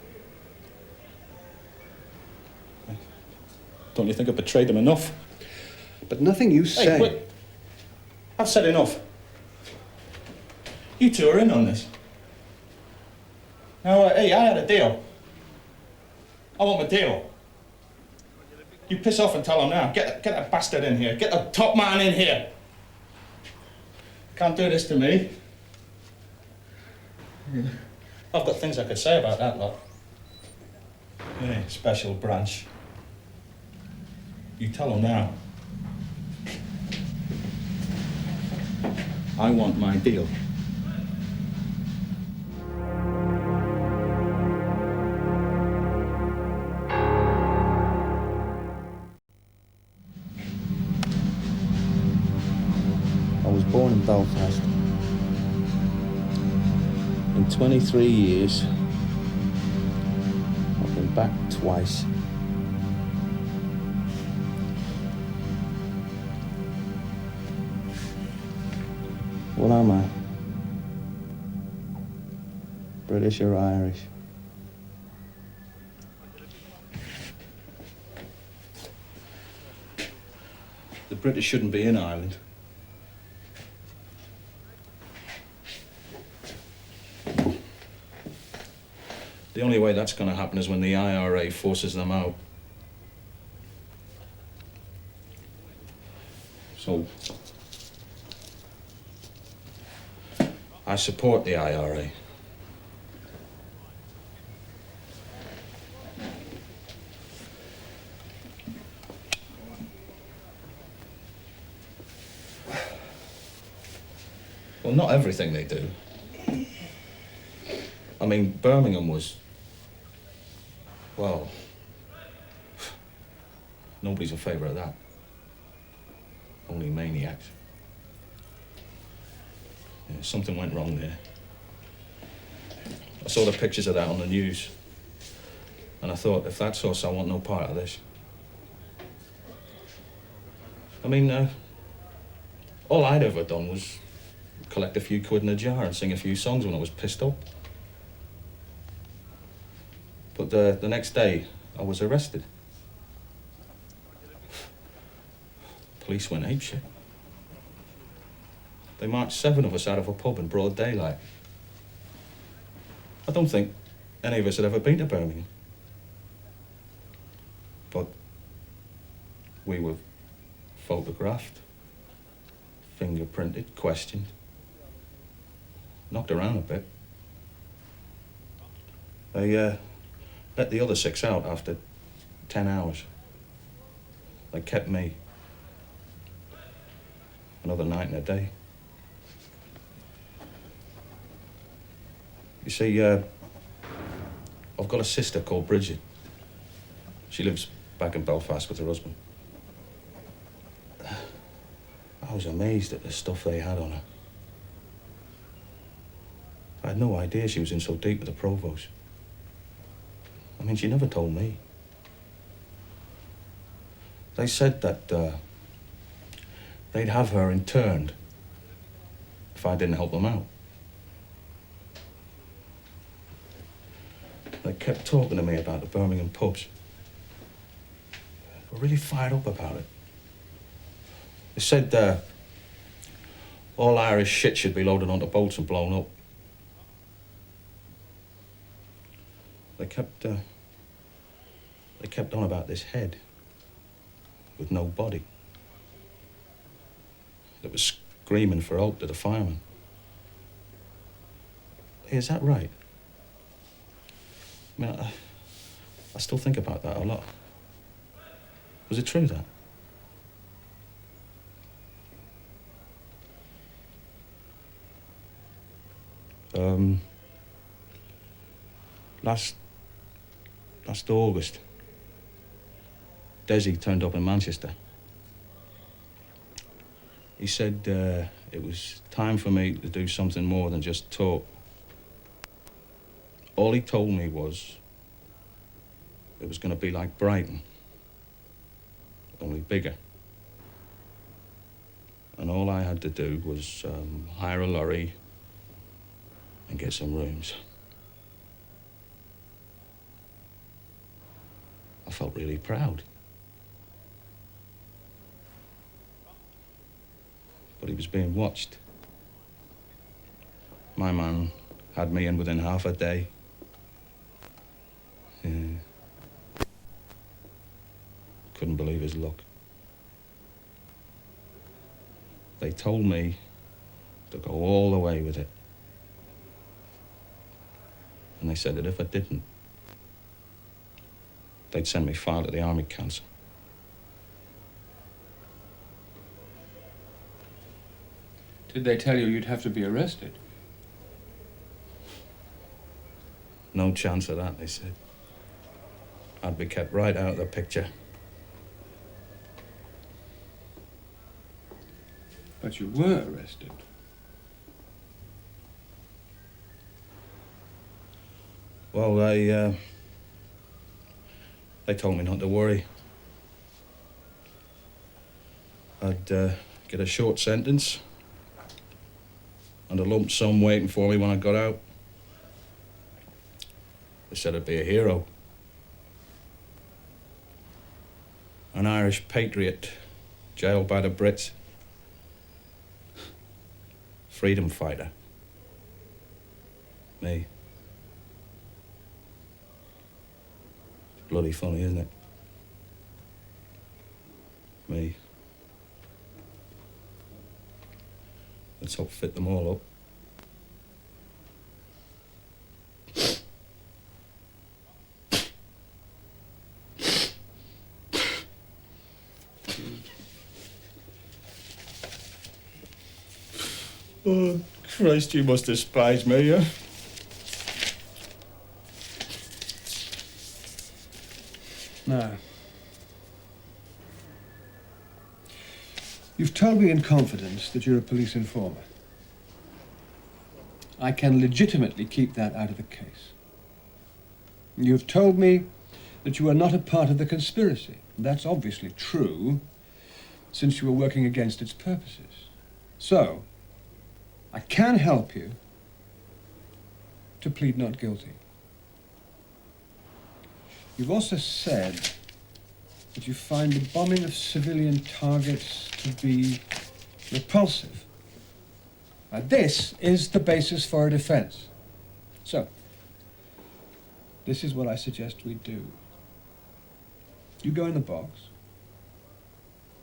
Don't you think I've betrayed them enough? But nothing you say... Hey, wait. I've said enough. You two are in on this. Now, hey, I had a deal. I want my deal. You piss off and tell him now. Get that bastard in here. Get the top man in here. Can't do this to me. I've got things I could say about that lot. Yeah, special branch. You tell him now. I want my deal. I was born in Belfast. In 23 years, I've been back twice. What am I? British or Irish? British shouldn't be in Ireland. The only way that's going to happen is when the IRA forces them out. So, I support the IRA. Well, not everything they do. I mean, Birmingham was, well, nobody's in favour of that. Only maniacs. Yeah, something went wrong there. I saw the pictures of that on the news. And I thought, if that's us, I want no part of this. I mean, all I'd ever done was collect a few quid in a jar and sing a few songs when I was pissed up. But the next day, I was arrested. Police went apeshit. They marched 7 of us out of a pub in broad daylight. I don't think any of us had ever been to Birmingham. But we were photographed, fingerprinted, questioned, knocked around a bit. They let the other 6 out after 10 hours. They kept me. Another night and a day. You see, I've got a sister called Bridget. She lives back in Belfast with her husband. I was amazed at the stuff they had on her. I had no idea she was in so deep with the provost. I mean, she never told me. They said that they'd have her interned if I didn't help them out. They kept talking to me about the Birmingham pubs. They were really fired up about it. They said all Irish shit should be loaded onto boats and blown up. They kept on about this head with no body. It was screaming for help to the firemen. Hey, is that right? I mean, I still think about that a lot. Was it true, that? Last August, Desi turned up in Manchester. He said it was time for me to do something more than just talk. All he told me was it was going to be like Brighton, only bigger. And all I had to do was hire a lorry and get some rooms. I felt really proud. But he was being watched. My man had me in within half a day. Yeah. Couldn't believe his luck. They told me to go all the way with it. And they said that if I didn't, they'd send me file to the Army Council. Did they tell you you'd have to be arrested? No chance of that, they said. I'd be kept right out of the picture. But you were arrested. Well, they told me not to worry. I'd get a short sentence and a lump sum waiting for me when I got out. They said I'd be a hero. An Irish patriot Jailed by the Brits. Freedom fighter. Me. It's bloody funny, isn't it? Me. Let's hope fit them all up. Oh, Christ, you must despise me, yeah? No. You've told me in confidence that you're a police informer. I can legitimately keep that out of the case. You've told me that you are not a part of the conspiracy. That's obviously true, since you were working against its purposes. So, I can help you to plead not guilty. You've also said that you find the bombing of civilian targets to be repulsive. Now, this is the basis for a defense. So, this is what I suggest we do. You go in the box.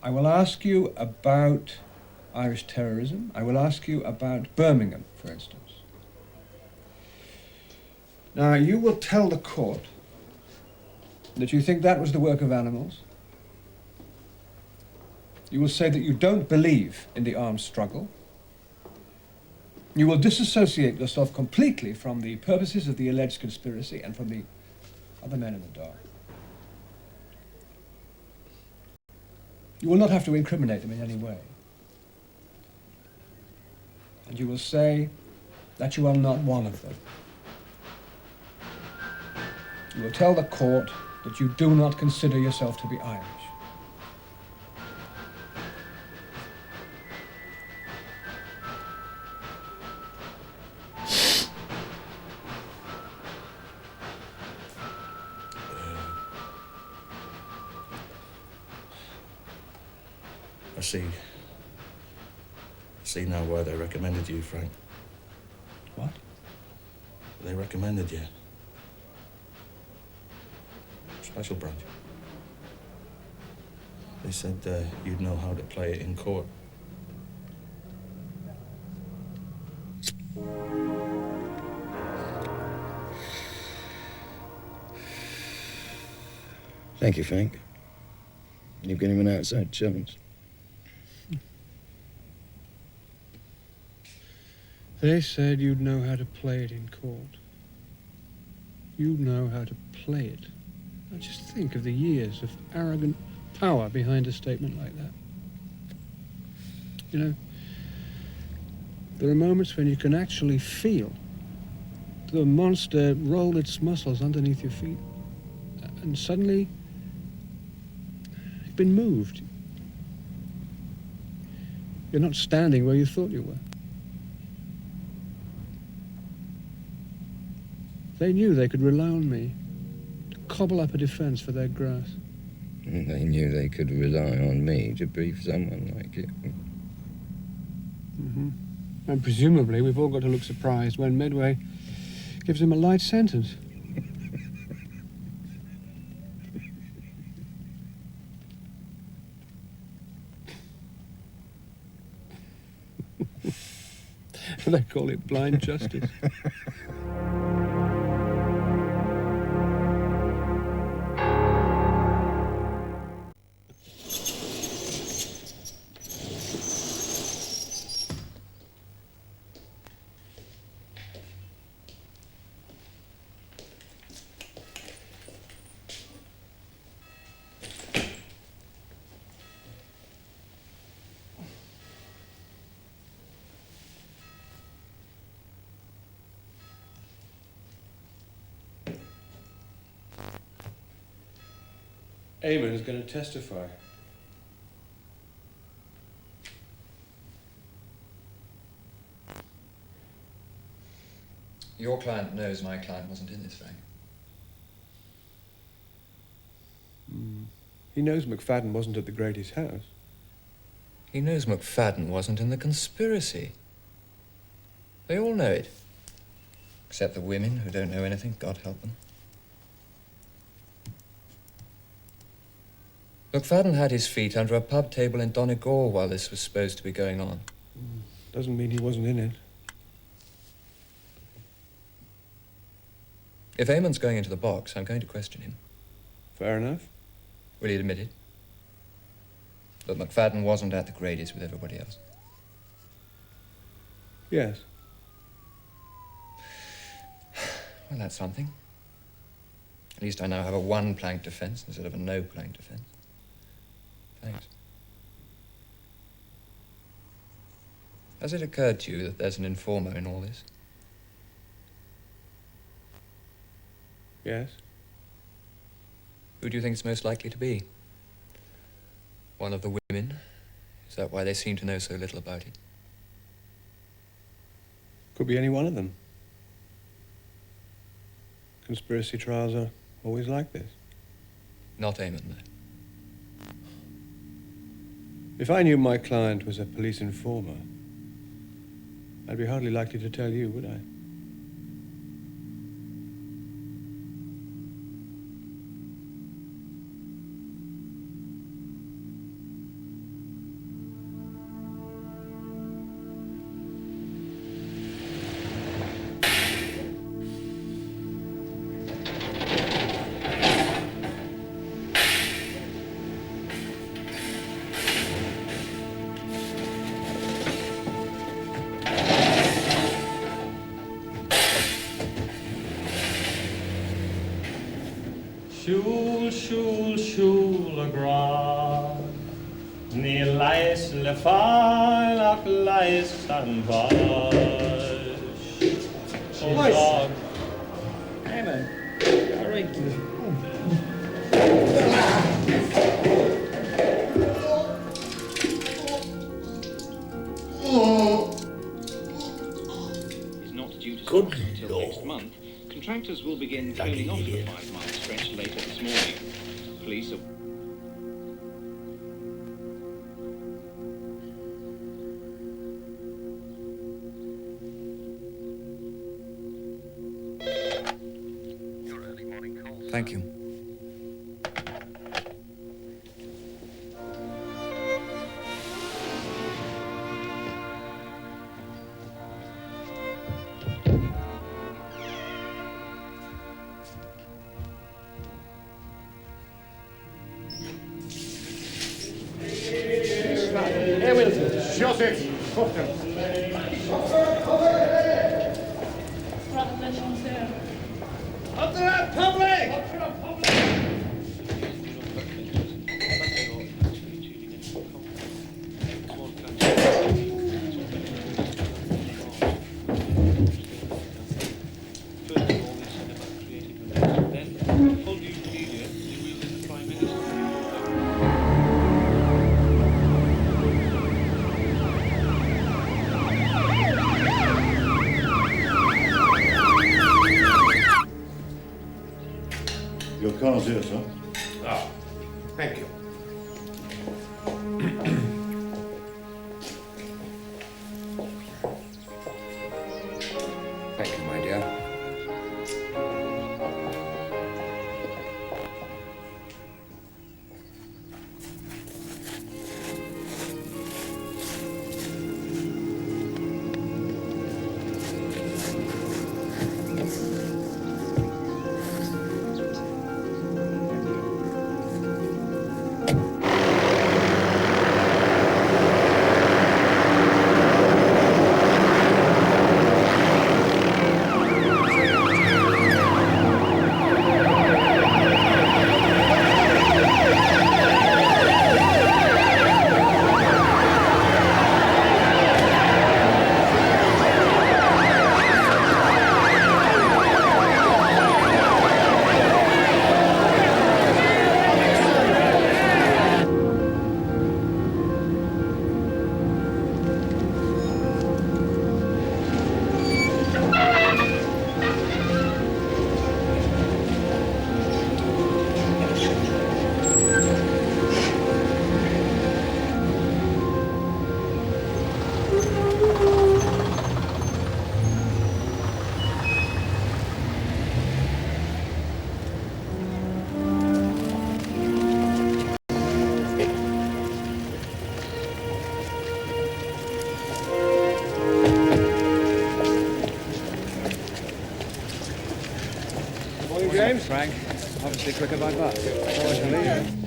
I will ask you about Irish terrorism. I will ask you about Birmingham, for instance. Now, you will tell the court that you think that was the work of animals. You will say that you don't believe in the armed struggle. You will disassociate yourself completely from the purposes of the alleged conspiracy and from the other men in the dark. You will not have to incriminate them in any way. And you will say that you are not one of them. You will tell the court that you do not consider yourself to be Irish. I see now why they recommended you, Frank. What? They recommended you. Special branch. They said you'd know how to play it in court. Thank you, Frank. You've given him an outside chance. They said you'd know how to play it in court. You know how to play it. Now just think of the years of arrogant power behind a statement like that. You know, there are moments when you can actually feel the monster roll its muscles underneath your feet. And suddenly, you've been moved. You're not standing where you thought you were. They knew they could rely on me to cobble up a defense for their grass. And they knew they could rely on me to brief someone like you. Mm-hmm. And presumably we've all got to look surprised when Medway gives him a light sentence. They call it blind justice. Eamonn is going to testify. Your client knows my client wasn't in this, Frank. He knows McFadden wasn't at the Grady's house. He knows McFadden wasn't in the conspiracy. They all know it. Except the women who don't know anything, God help them. McFadden had his feet under a pub table in Donegal while this was supposed to be going on. Doesn't mean he wasn't in it. If Eamon's going into the box, I'm going to question him. Fair enough. Will he admit it? But McFadden wasn't at the Grady's with everybody else. Yes. Well, that's something. At least I now have a one-plank defense instead of a no-plank defense. Thanks. Has it occurred to you that there's an informer in all this? Yes. Who do you think it's most likely to be? One of the women? Is that why they seem to know so little about it? Could be any one of them. Conspiracy trials are always like this. Not Eamonn, though. If I knew my client was a police informer, I'd be hardly likely to tell you, would I? Shul, shul, shul agra. Ni lais le far ach lais an vash. Nice. Eamonn, all right. Is not due to start until next month. Contractors will begin clearing off the 5-mile stretch later this morning. Police are... Thank you. Here, Wilson. Shut it. Hook them. Up to that public! Your car's here, sir. Ah, thank you. Thank you, my dear. Frank. Obviously quicker by bus. So I shall leave.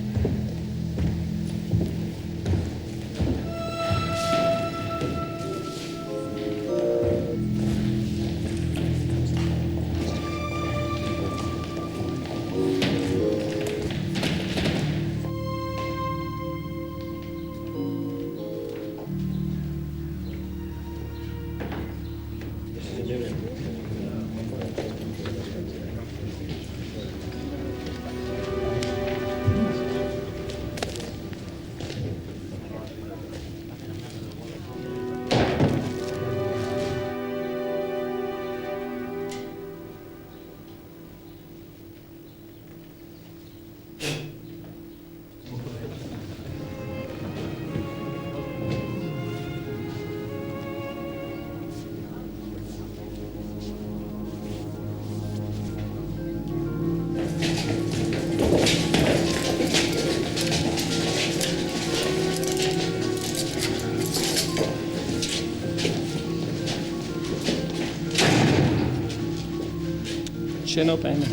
Chin up, Eamonn.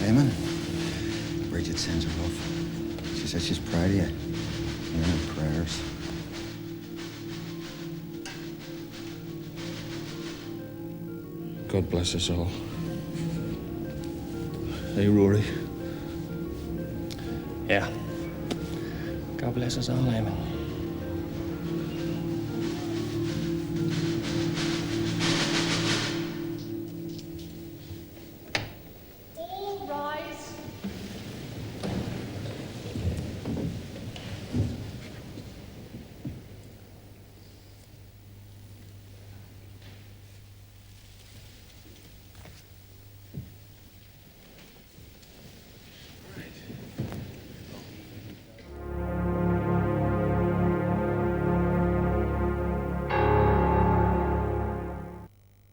Eamonn? Bridget sends her off. She says she's proud of you. In her prayers. God bless us all. Hey, Rory. Yeah. God bless us all, Eamonn. All rise.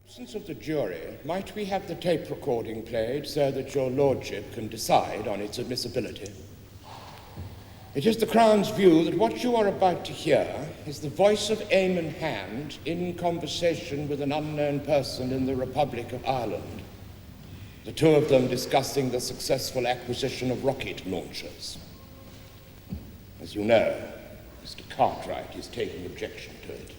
Since of the jury, might we have the tape recording played so that your lordship can decide on its admissibility? It is the Crown's view that what you are about to hear is the voice of Eamonn Hand in conversation with an unknown person in the Republic of Ireland, the two of them discussing the successful acquisition of rocket launchers. As you know, Mr. Cartwright is taking objection to it.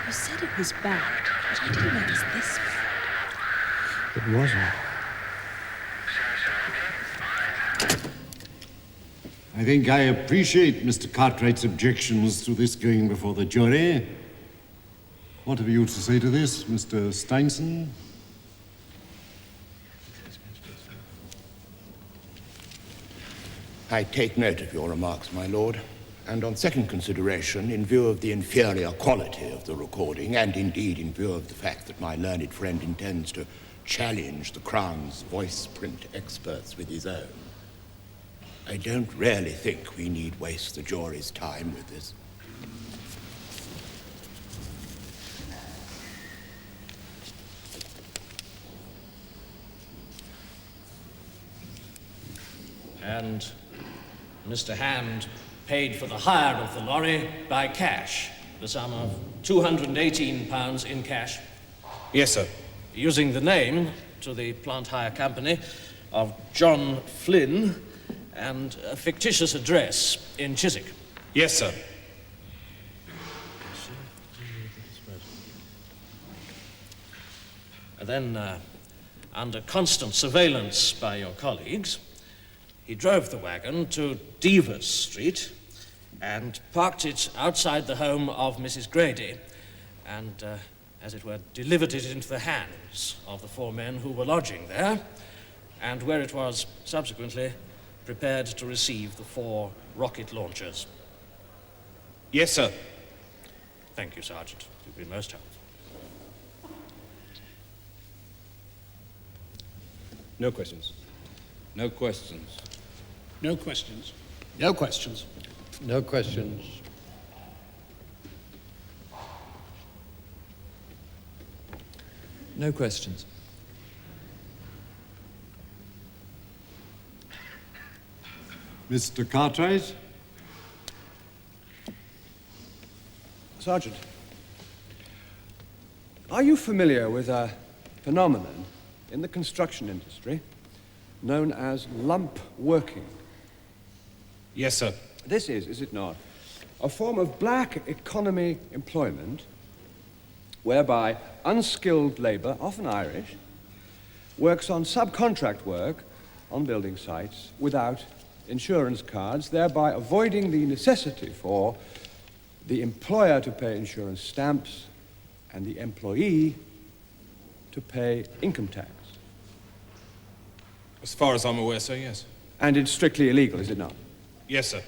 You said it was bad, but I didn't know it was this bad. It wasn't. I think I appreciate Mr. Cartwright's objections to this going before the jury. What have you to say to this, Mr. Steinson? I take note of your remarks, my lord, and on second consideration, in view of the inferior quality of the recording, and indeed in view of the fact that my learned friend intends to challenge the Crown's voice print experts with his own, I don't really think we need waste the jury's time with this. And Mr. Hand paid for the hire of the lorry by cash, the sum of £218 in cash. Yes, sir. Using the name to the plant hire company of John Flynn and a fictitious address in Chiswick. Yes, sir. And then, under constant surveillance by your colleagues, he drove the wagon to Devers Street and parked it outside the home of Mrs. Grady and, as it were, delivered it into the hands of the four men who were lodging there and where it was subsequently prepared to receive the 4 rocket launchers. Yes, sir. Thank you, Sergeant. You've been most helpful. No questions. No questions. No questions. No questions. No questions. No questions. Mr. Cartwright? Sergeant, are you familiar with a phenomenon in the construction industry known as lump working? Yes, sir. This is it not, a form of black economy employment whereby unskilled labour, often Irish, works on subcontract work on building sites without insurance cards, thereby avoiding the necessity for the employer to pay insurance stamps and the employee to pay income tax. As far as I'm aware, sir, yes. And it's strictly illegal, is it not? Yes, sir.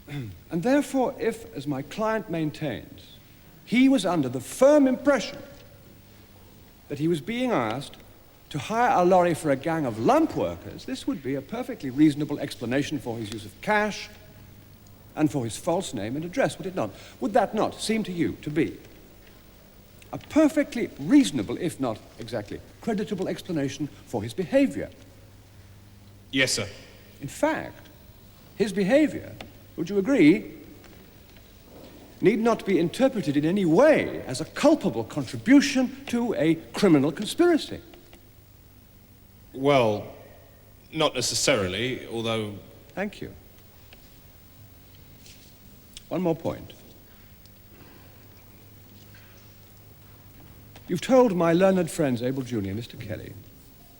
And therefore, if, as my client maintains, he was under the firm impression that he was being asked to hire a lorry for a gang of lump workers, this would be a perfectly reasonable explanation for his use of cash and for his false name and address, would it not? Would that not seem to you to be a perfectly reasonable, if not exactly creditable explanation for his behavior? Yes, sir. In fact, his behavior, would you agree, need not be interpreted in any way as a culpable contribution to a criminal conspiracy. Well, not necessarily, although... Thank you. One more point. You've told my learned friend's able junior, Mr. Kelly,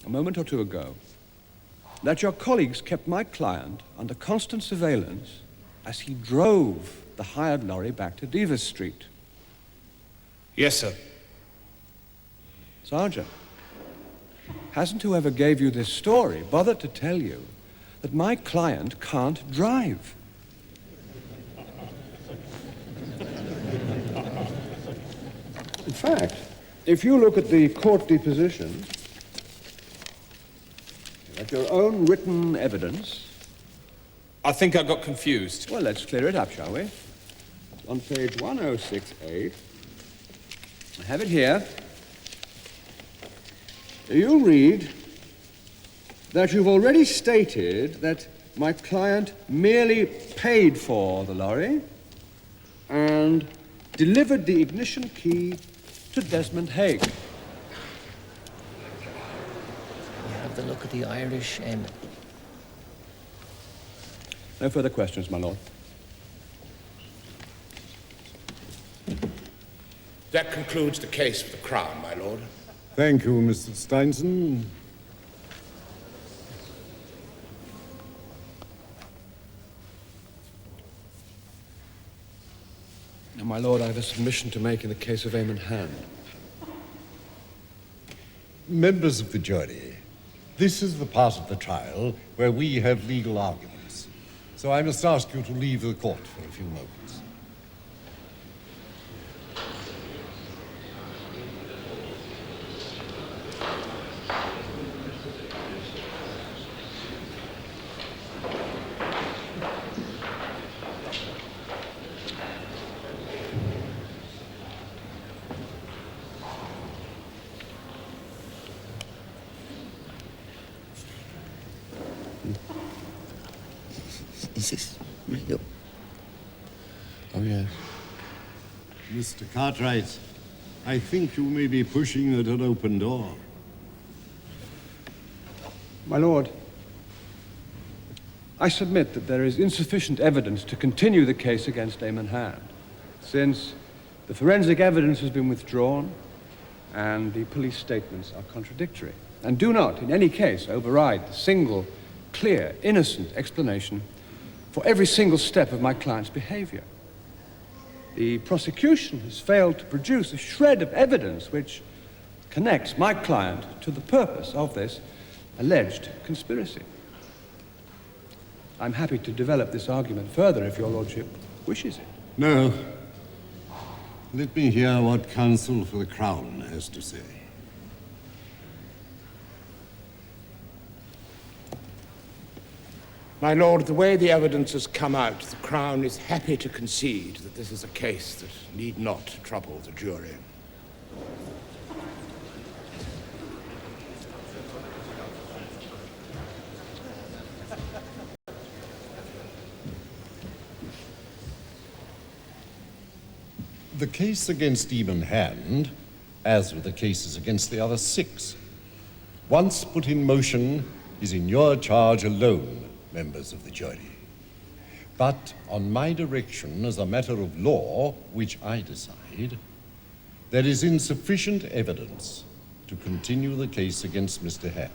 a moment or two ago, that your colleagues kept my client under constant surveillance as he drove the hired lorry back to Devers Street. Yes, sir. Sergeant, hasn't whoever gave you this story bothered to tell you that my client can't drive? In fact, if you look at the court deposition, at your own written evidence... I think I got confused. Well, let's clear it up, shall we? On page 1068, I have it here. You read that you've already stated that my client merely paid for the lorry and delivered the ignition key to Desmond Haig. You have the look of the Irish, Eamonn. No further questions, my lord. That concludes the case for the Crown, my lord. Thank you, Mr. Steinson. Now, my lord, I have a submission to make in the case of Eamonn Hand. Members of the jury, this is the part of the trial where we have legal arguments. So I must ask you to leave the court for a few moments. Is this real? Oh, yes. Mr. Cartwright, I think you may be pushing at an open door. My lord, I submit that there is insufficient evidence to continue the case against Eamonn Hand, since the forensic evidence has been withdrawn and the police statements are contradictory, and do not, in any case, override the single, clear, innocent explanation for every single step of my client's behavior. The prosecution has failed to produce a shred of evidence which connects my client to the purpose of this alleged conspiracy. I'm happy to develop this argument further if your lordship wishes it. No. Let me hear what counsel for the Crown has to say. My lord, the way the evidence has come out, the Crown is happy to concede that this is a case that need not trouble the jury. The case against Eamonn Hand, as with the cases against the other 6, once put in motion, is in your charge alone, members of the jury. But on my direction, as a matter of law, which I decide, there is insufficient evidence to continue the case against Mr. Hand.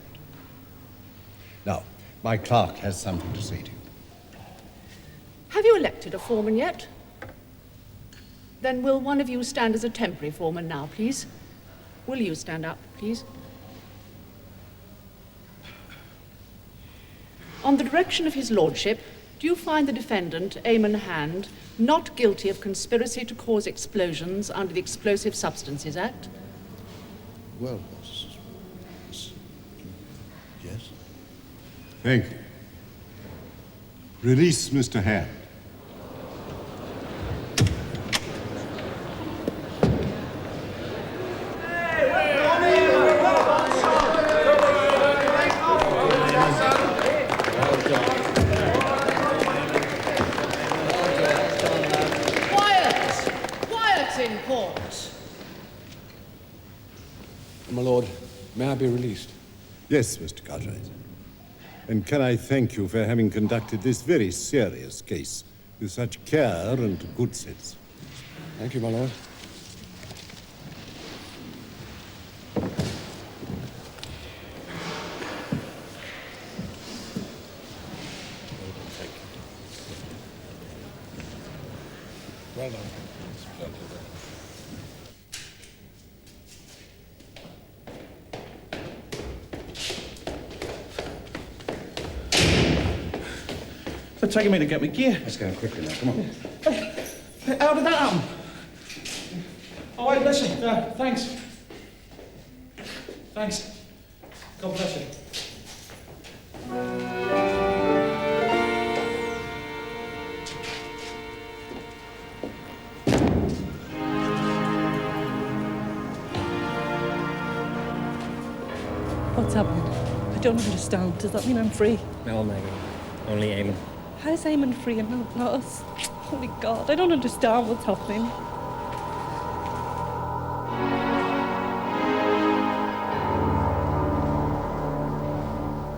Now, my clerk has something to say to you. Have you elected a foreman yet? Then will one of you stand as a temporary foreman now, please? Will you stand up, please? On the direction of his lordship, do you find the defendant, Eamonn Hand, not guilty of conspiracy to cause explosions under the Explosive Substances Act? Well, yes. Thank you. Release Mr. Hand. My lord, may I be released? Yes, Mr. Cartwright. And can I thank you for having conducted this very serious case with such care and good sense. Thank you, my lord. Well done. They're taking me to get me gear. Let's go quickly now, come on. How did that happen? Oh, wait, listen. Thanks. Thanks. God bless you. What's happening? I don't understand. Does that mean I'm free? No, Maggie. Only Eamonn. How's Eamon free and not us? Holy God, I don't understand what's happening.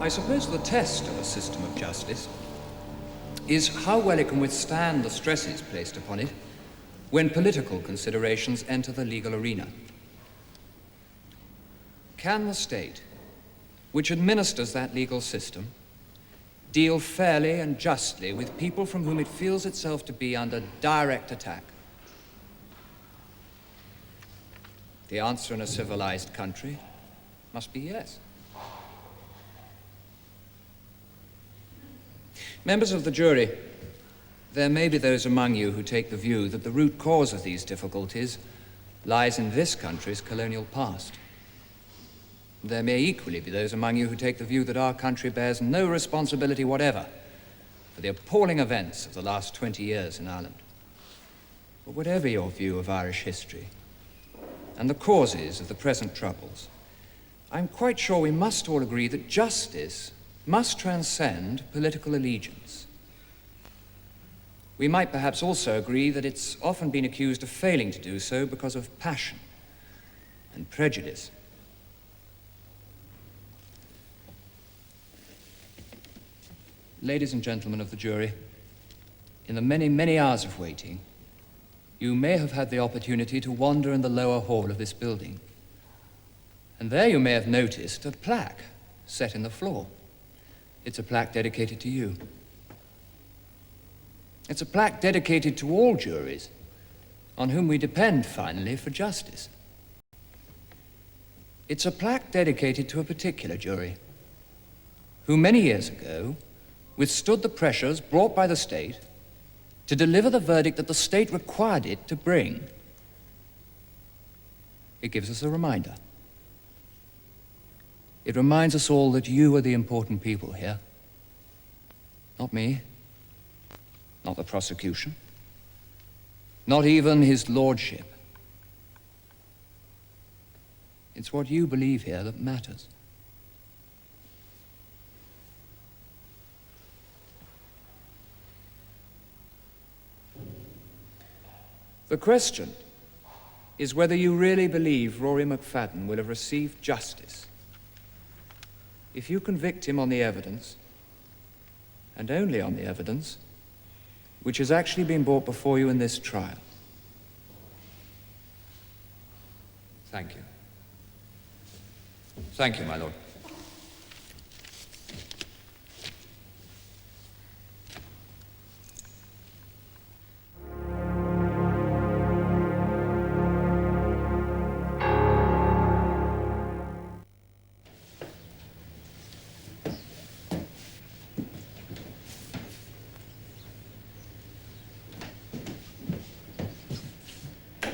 I suppose the test of a system of justice is how well it can withstand the stresses placed upon it when political considerations enter the legal arena. Can the state, which administers that legal system, deal fairly and justly with people from whom it feels itself to be under direct attack? The answer in a civilized country must be yes. Members of the jury, there may be those among you who take the view that the root cause of these difficulties lies in this country's colonial past. There may equally be those among you who take the view that our country bears no responsibility whatever for the appalling events of the last 20 years in Ireland. But whatever your view of Irish history and the causes of the present troubles, I'm quite sure we must all agree that justice must transcend political allegiance. We might perhaps also agree that it's often been accused of failing to do so because of passion and prejudice. Ladies and gentlemen of the jury, in the many, many hours of waiting, you may have had the opportunity to wander in the lower hall of this building. And there you may have noticed a plaque set in the floor. It's a plaque dedicated to you. It's a plaque dedicated to all juries on whom we depend, finally, for justice. It's a plaque dedicated to a particular jury who many years ago withstood the pressures brought by the state to deliver the verdict that the state required it to bring. It gives us a reminder. It reminds us all that you are the important people here, Not me. Not the prosecution. Not even his lordship. It's what you believe here that matters. The question is whether you really believe Rory McFadden will have received justice if you convict him on the evidence, and only on the evidence, which has actually been brought before you in this trial. Thank you. Thank you, my lord.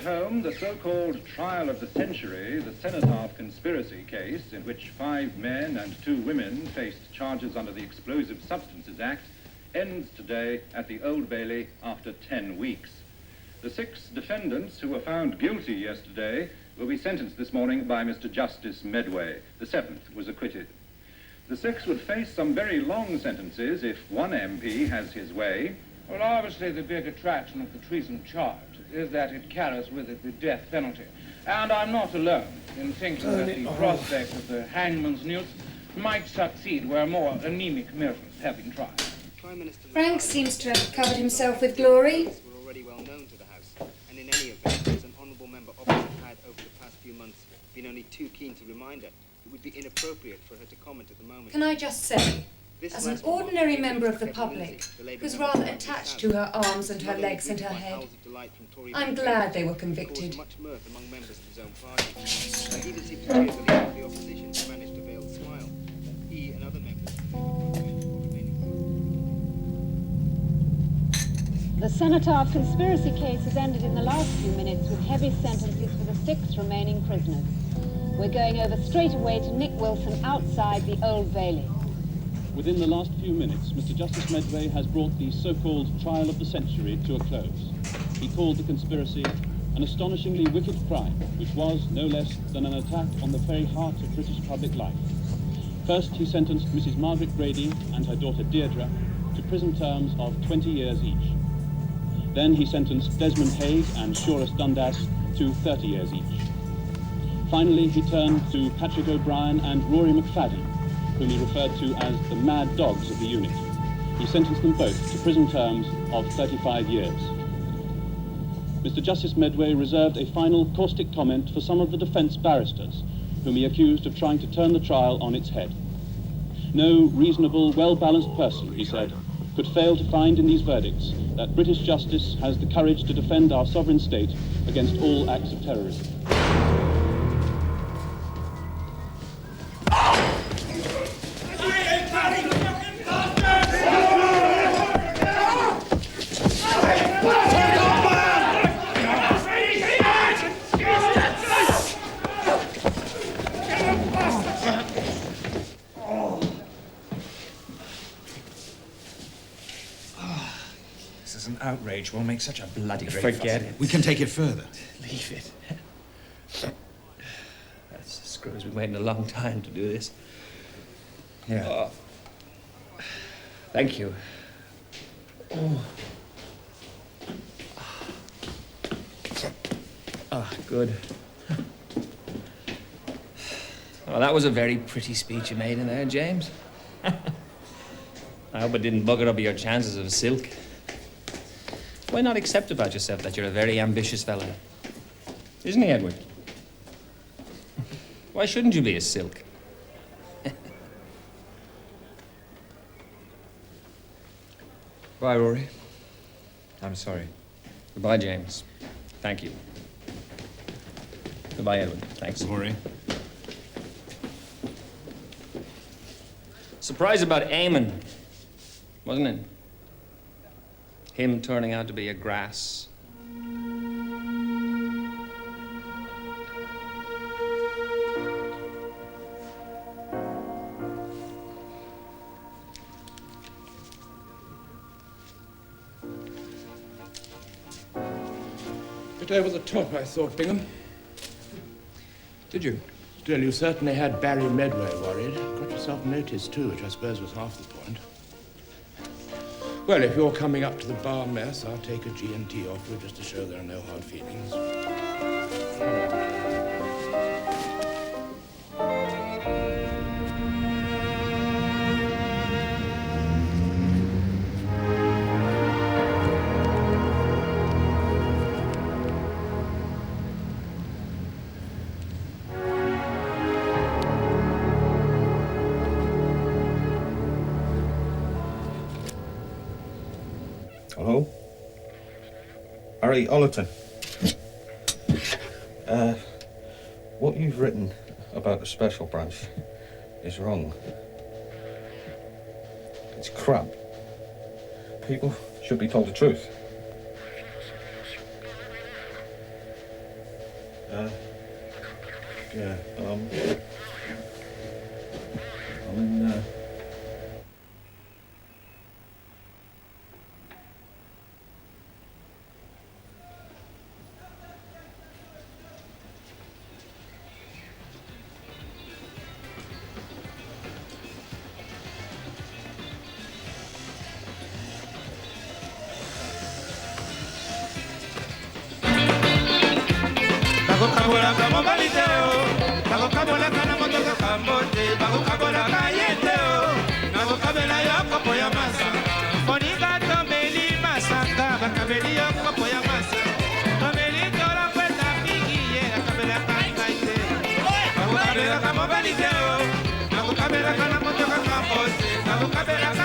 Home, the so-called trial of the century, the Cenotaph conspiracy case, in which 5 men and 2 women faced charges under the Explosive Substances Act, ends today at the Old Bailey after 10 weeks. The 6 defendants who were found guilty yesterday will be sentenced this morning by Mr. Justice Medway. The 7th was acquitted. The 6 would face some very long sentences if one MP has his way. Well, obviously the big attraction of the treason charge is that it carries with it the death penalty. And I'm not alone in thinking that the prospect of the hangman's noose might succeed where more anemic murders have been tried. Frank seems to have covered himself with glory. Were already well known to the House, and in any event, as an honourable member opposite had over the past few months been only too keen to remind her, it would be inappropriate for her to comment at the moment. Can I just say, as an ordinary member of the public, who's rather attached to her arms and her legs and her head, I'm glad they were convicted. Much mirth among members of his own party, and even seemed to cheer the leader of the opposition who managed to veil a smile. He and other members. The Cenotaph conspiracy case has ended in the last few minutes with heavy sentences for the 6 remaining prisoners. We're going over straight away to Nick Wilson outside the Old Bailey. Within the last few minutes, Mr. Justice Medway has brought the so-called trial of the century to a close. He called the conspiracy an astonishingly wicked crime, which was no less than an attack on the very heart of British public life. First, he sentenced Mrs. Margaret Grady and her daughter Deirdre to prison terms of 20 years each. Then he sentenced Desmond Haig and Shorus Dundas to 30 years each. Finally, he turned to Patrick O'Brien and Rory McFadden, whom he referred to as the mad dogs of the unit. He sentenced them both to prison terms of 35 years. Mr. Justice Medway reserved a final caustic comment for some of the defence barristers, whom he accused of trying to turn the trial on its head. No reasonable, well-balanced person, he said, could fail to find in these verdicts that British justice has the courage to defend our sovereign state against all acts of terrorism. Outrage will make such a bloody great Forget fuss. it. We can take it further. Leave it. That's the screws. We've waited a long time to do this. Yeah. Thank you. Good. Well, that was a very pretty speech you made in there, James. I hope it didn't bugger up your chances of silk. Why not accept about yourself that you're a very ambitious fellow? Isn't he, Edward? Why shouldn't you be a silk? Bye, Rory. I'm sorry. Goodbye, James. Thank you. Goodbye, Edward. Thanks. Rory. Surprise about Eamonn, wasn't it? Him turning out to be a grass. bit over the top, I thought, Bingham. Did you? Still, you certainly had Barry Medway worried. Got yourself noticed, too, which I suppose was half the point. Well, if you're coming up to the bar mess, I'll take a G&T off you just to show there are no hard feelings. Hello? Harry Ollerton. What you've written about the special branch is wrong. It's crap. People should be told the truth. Yeah, I'm in, Nakukabela kana motoka kambote, nakukabela